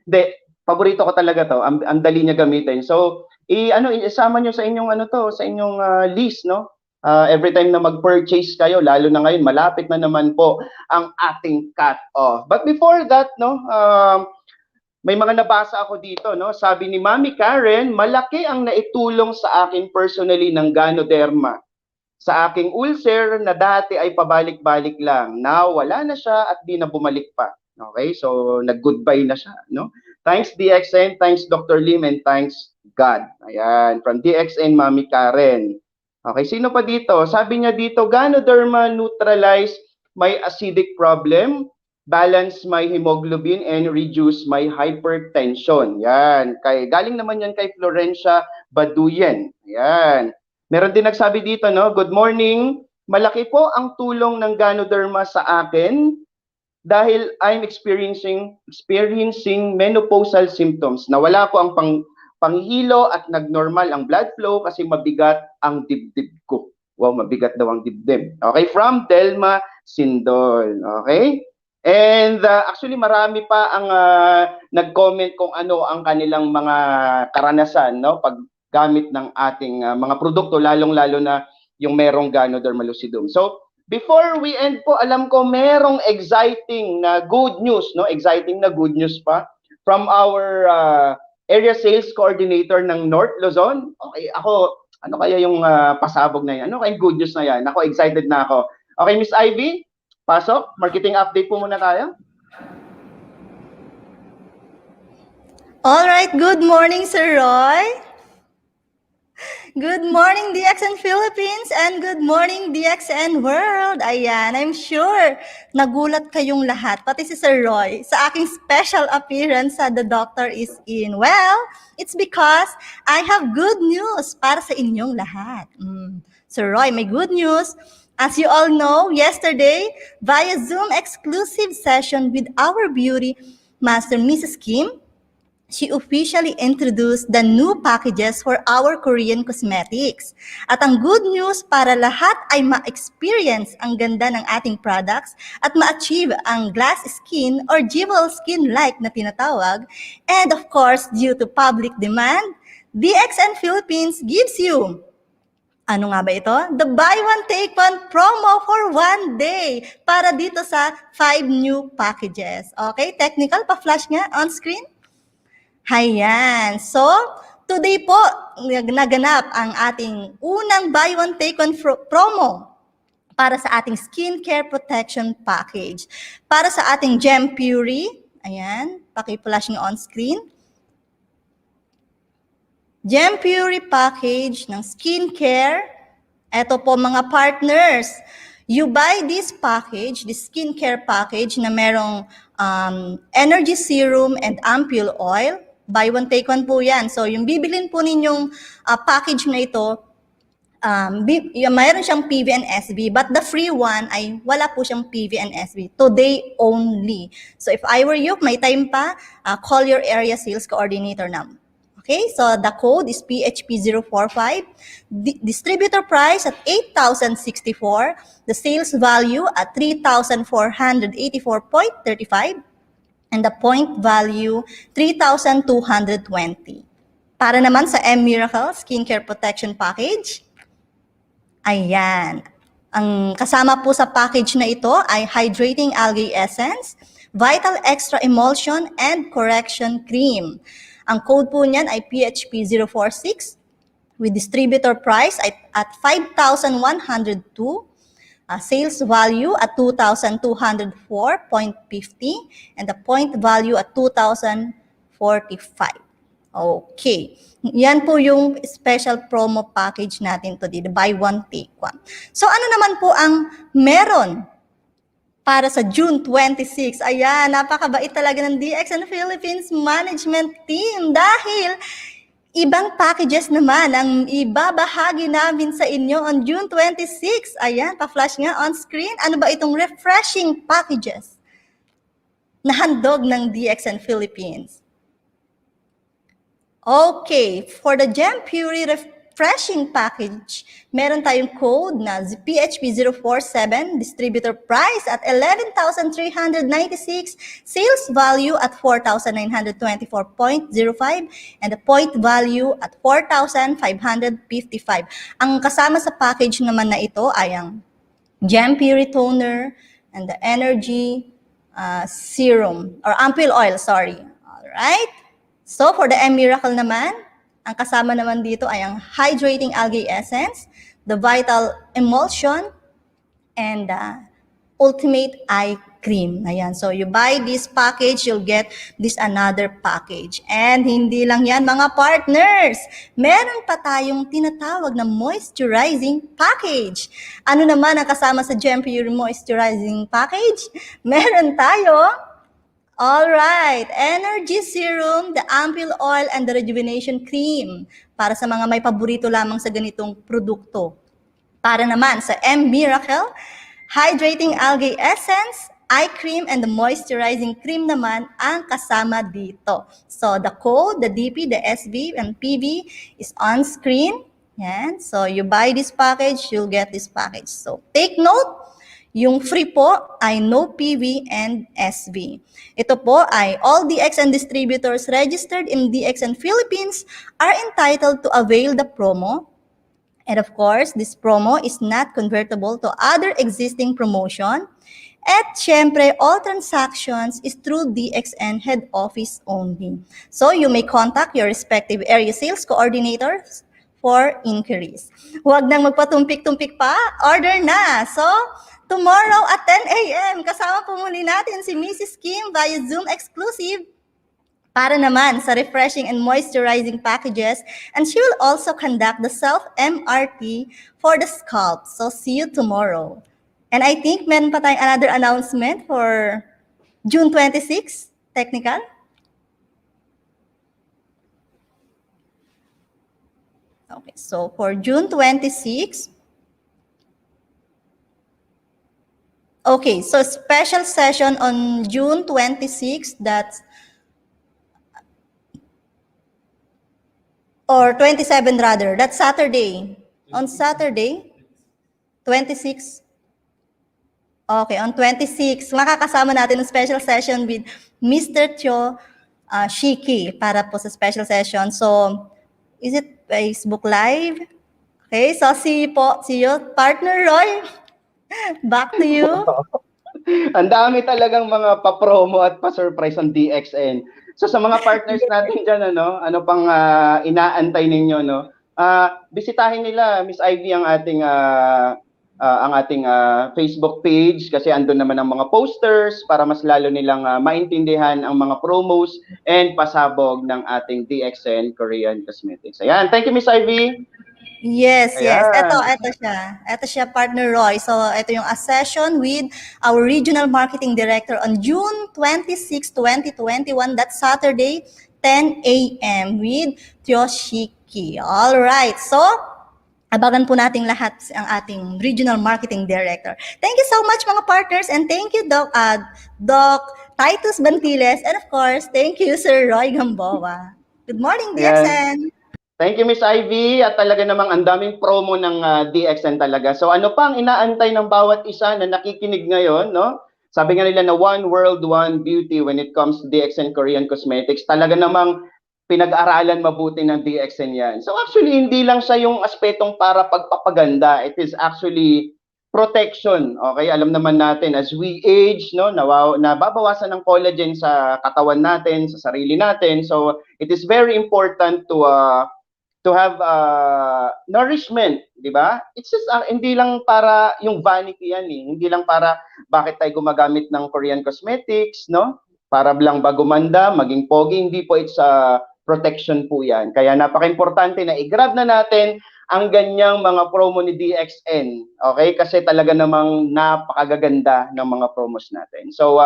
B: Paborito ko talaga to. Ang dali niya gamitin. So, isama niyo sa inyong sa inyong list, no? Every time na mag-purchase kayo, lalo na ngayon, malapit na naman po ang ating cut-off. But before that, no, may mga nabasa ako dito, no? Sabi ni Mami Karen, malaki ang naitulong sa akin personally ng Ganoderma. Sa aking ulcer na dati ay pabalik-balik lang. Now, wala na siya at di na bumalik pa. Okay? So, nag-goodbye na siya, no? Thanks DXN, thanks Dr. Lim, and thanks God. Ayan, from DXN, Mami Karen. Okay, sino pa dito? Sabi niya dito, Ganoderma neutralize my acidic problem, balance my hemoglobin, and reduce my hypertension. Yan. Galing naman yan kay Florencia Baduyen. Yan. Meron din nagsabi dito, no? Good morning. Malaki po ang tulong ng Ganoderma sa akin dahil I'm experiencing menopausal symptoms. Nawala ko ang panghihilo at nagnormal ang blood flow kasi mabigat ang dibdib ko. Wow, mabigat daw ang dibdib. Okay, from Delma Sindol. Okay? And actually marami pa ang nag-comment kung ano ang kanilang mga karanasan, no, paggamit ng ating mga produkto, lalong-lalo na yung merong Ganoderma lucidum. So, before we end po, alam ko merong exciting na good news, no? Exciting na good news pa from our Area Sales Coordinator ng North Luzon. Okay, ano kaya yung pasabog na yan? Ano kaya yung good news na yan? Ako, excited na ako. Okay, Miss Ivy, pasok. Marketing update po muna tayo.
D: All right, good morning, Sir Roy. Good morning, DXN Philippines, and good morning, DXN World. Ayan, I'm sure nagulat kayong lahat, pati si Sir Roy, sa aking special appearance sa The Doctor is In. Well, it's because I have good news para sa inyong lahat. Sir Roy, may good news. As you all know, yesterday, via Zoom exclusive session with our beauty master, Mrs. Kim, she officially introduced the new packages for our Korean cosmetics. At ang good news para lahat ay ma-experience ang ganda ng ating products at ma-achieve ang glass skin or jewel skin-like na tinatawag. And of course, due to public demand, DXN Philippines gives you ano nga ba ito? The buy one take one promo for 1 day para dito sa 5 new packages. Okay, technical, pa-flash nga on screen. Hayan. So, today po, naganap ang ating unang buy one take one promo para sa ating skincare protection package. Para sa ating Gem Puri, ayan, paki-flash nyo on screen. Gem Puri package ng skincare. Ito po mga partners. You buy this package, this skincare package na merong energy serum and ampule oil. Buy one, take one po yan. So, yung bibilin po ninyong package na ito, mayroon siyang PV and SB, but the free one ay wala po siyang PV and SB. Today only. So, if I were you, may time pa, call your area sales coordinator now. Okay, so the code is PHP045, distributor price at 8,064, the sales value at 3,484.35, and the point value 3,220. Para naman sa M-Miracle Skincare Protection Package, ayan, ang kasama po sa package na ito ay Hydrating Algae Essence, Vital Extra Emulsion, and Correction Cream. Ang code po niyan ay PHP046 with distributor price at 5,102, sales value at 2,204.50, and the point value at 2,045. Okay. Yan po yung special promo package natin today, the buy one, take one. So ano naman po ang meron para sa June 26. Ayan, napakabait talaga ng DXN Philippines Management Team dahil ibang packages naman ang ibabahagi namin sa inyo on June 26. Ayan, pa-flash nga on screen. Ano ba itong refreshing packages na handog ng DXN Philippines? Okay, for the Gem Puri refreshing package, meron tayong code na PHP047, distributor price at 11,396, sales value at 4,924.05, and the point value at 4,555. Ang kasama sa package naman na ito ay ang Gem Puri Toner and the Energy Serum, or Ampule Oil, sorry. Alright? So, for the M-Miracle naman, ang kasama naman dito ay ang Hydrating Algae Essence, the Vital Emulsion, and the Ultimate Eye Cream. Ayan. So, you buy this package, you'll get this another package. And hindi lang yan, mga partners. Meron pa tayong tinatawag na moisturizing package. Ano naman ang kasama sa Gem Pure Moisturizing Package? Meron tayo alright, Energy Serum, the Ampule Oil, and the Rejuvenation Cream para sa mga may paborito lamang sa ganitong produkto. Para naman sa M-Miracle, Hydrating Algae Essence, Eye Cream, and the Moisturizing Cream naman ang kasama dito. So, the code, the DP, the SB, and PV is on screen. Yan. So, you buy this package, you'll get this package. So, take note, yung free po ay no PV and SV. Ito po ay all DXN distributors registered in DXN Philippines are entitled to avail the promo. And of course, this promo is not convertible to other existing promotion. At syempre, all transactions is through DXN head office only. So you may contact your respective area sales coordinators for inquiries. Huwag nang magpatumpik-tumpik pa, order na. So, tomorrow at 10 a.m., kasama po muli natin si Mrs. Kim via Zoom exclusive para naman sa refreshing and moisturizing packages, and she will also conduct the self-MRT for the scalp. So see you tomorrow. And I think meron pa tayong another announcement for June 26, technical. Okay, so for June 26, okay, so special session on June 26, that's, or 27 rather, that's Saturday. On Saturday, 26. Okay, on 26, makakasama natin ng special session with Mr. Tio Shiki para po sa special session. So, is it Facebook Live? Okay, so see you, Partner Roy. Back to you.
B: Ang dami talagang mga pa-promo at pa-surprise ang DXN. So sa mga partners natin dyan, ano pang inaantay ninyo, no? Bisitahin nila, Miss Ivy, ang ating Facebook page kasi andun naman ang mga posters para mas lalo nilang maintindihan ang mga promos and pasabog ng ating DXN Korean Cosmetics. Ayan, thank you, Miss Ivy.
D: Yes,
B: Ayan.
D: yes. Ito siya, Partner Roy. So, ito yung a session with our Regional Marketing Director on June 26, 2021. That's Saturday, 10 a.m. with Tioshiki. All right. So, abangan po nating lahat ang ating Regional Marketing Director. Thank you so much, mga partners. And thank you, Doc Titus Bantiles. And of course, thank you, Sir Roy Gamboa. Good morning, DXN.
B: Thank you, Miss Ivy. At talaga namang ang daming promo ng DXN talaga. So ano pang inaantay ng bawat isa na nakikinig ngayon, no? Sabi nga nila na one world, one beauty when it comes to DXN Korean Cosmetics. Talaga namang pinag-aralan mabuti ng DXN yan. So actually, hindi lang siya yung aspetong para pagpapaganda. It is actually protection. Okay, alam naman natin as we age, no, nababawasan ng collagen sa katawan natin, sa sarili natin. So it is very important to have nourishment, di ba? It's just hindi lang para yung vanity yan eh. Hindi lang para bakit tayo gumagamit ng Korean cosmetics, no? Para lang ba gumanda, maging pogi, hindi po, it's protection po yan. Kaya napaka-importante na i-grab na natin ang ganyang mga promo ni DXN. Okay? Kasi talaga namang napakagaganda ng mga promos natin. So,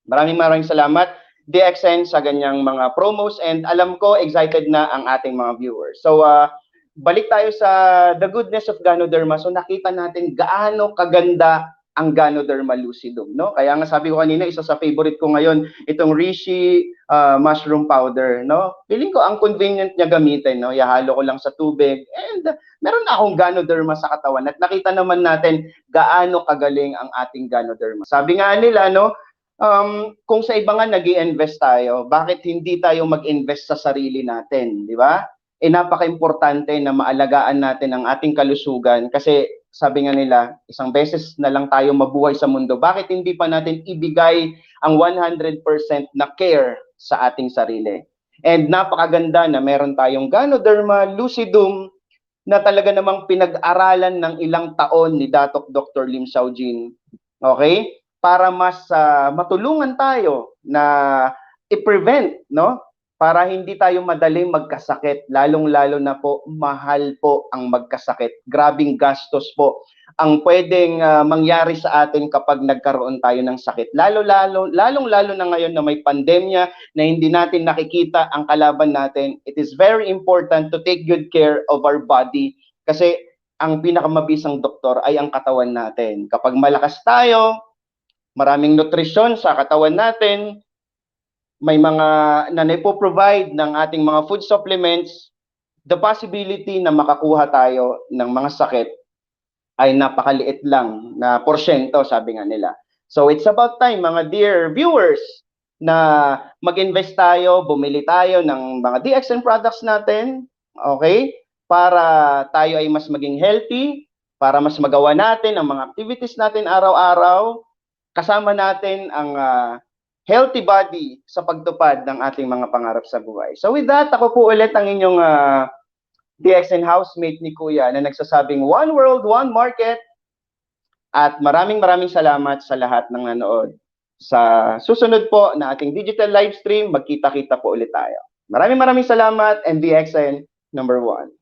B: maraming salamat DXN sa ganyang mga promos, and alam ko excited na ang ating mga viewers. So balik tayo sa the Goodness of Ganoderma. So nakita natin gaano kaganda ang Ganoderma lucidum, no? Kaya nga sabi ko kanina, isa sa favorite ko ngayon itong reishi mushroom powder, no? Feeling ko ang convenient niya gamitin, no? Ihalo ko lang sa tubig and meron na akong Ganoderma sa katawan at nakita naman natin gaano kagaling ang ating Ganoderma. Sabi nga nila, no? Kung sa iba nga nag-i-invest tayo, bakit hindi tayo mag-invest sa sarili natin, di ba? Napaka-importante na maalagaan natin ang ating kalusugan kasi sabi nga nila, isang beses na lang tayo mabuhay sa mundo. Bakit hindi pa natin ibigay ang 100% na care sa ating sarili? And napakaganda na meron tayong Ganoderma lucidum na talaga namang pinag-aralan ng ilang taon ni Dr. Lim Xiaojin. Okay? Para mas matulungan tayo na i-prevent, no? Para hindi tayo madaling magkasakit, lalong-lalo na po, mahal po ang magkasakit. Grabing gastos po ang pwedeng mangyari sa atin kapag nagkaroon tayo ng sakit. Lalong-lalo na ngayon na may pandemya na hindi natin nakikita ang kalaban natin. It is very important to take good care of our body kasi ang pinakamabisang doktor ay ang katawan natin. Kapag malakas tayo, maraming nutrisyon sa katawan natin, may mga na naipo-provide ng ating mga food supplements, the possibility na makakuha tayo ng mga sakit ay napakaliit lang na porsyento, sabi nga nila. So it's about time, mga dear viewers, na mag-invest tayo, bumili tayo ng mga DXN products natin, okay? Para tayo ay mas maging healthy, para mas magawa natin ang mga activities natin araw-araw, kasama natin ang healthy body sa pagtupad ng ating mga pangarap sa buhay. So with that, ako po ulit ang inyong DXN housemate ni Kuya na nagsasabing one world, one market. At maraming salamat sa lahat ng nanood. sa susunod po na ating digital live stream, magkita-kita po ulit tayo. Maraming salamat and DXN #1.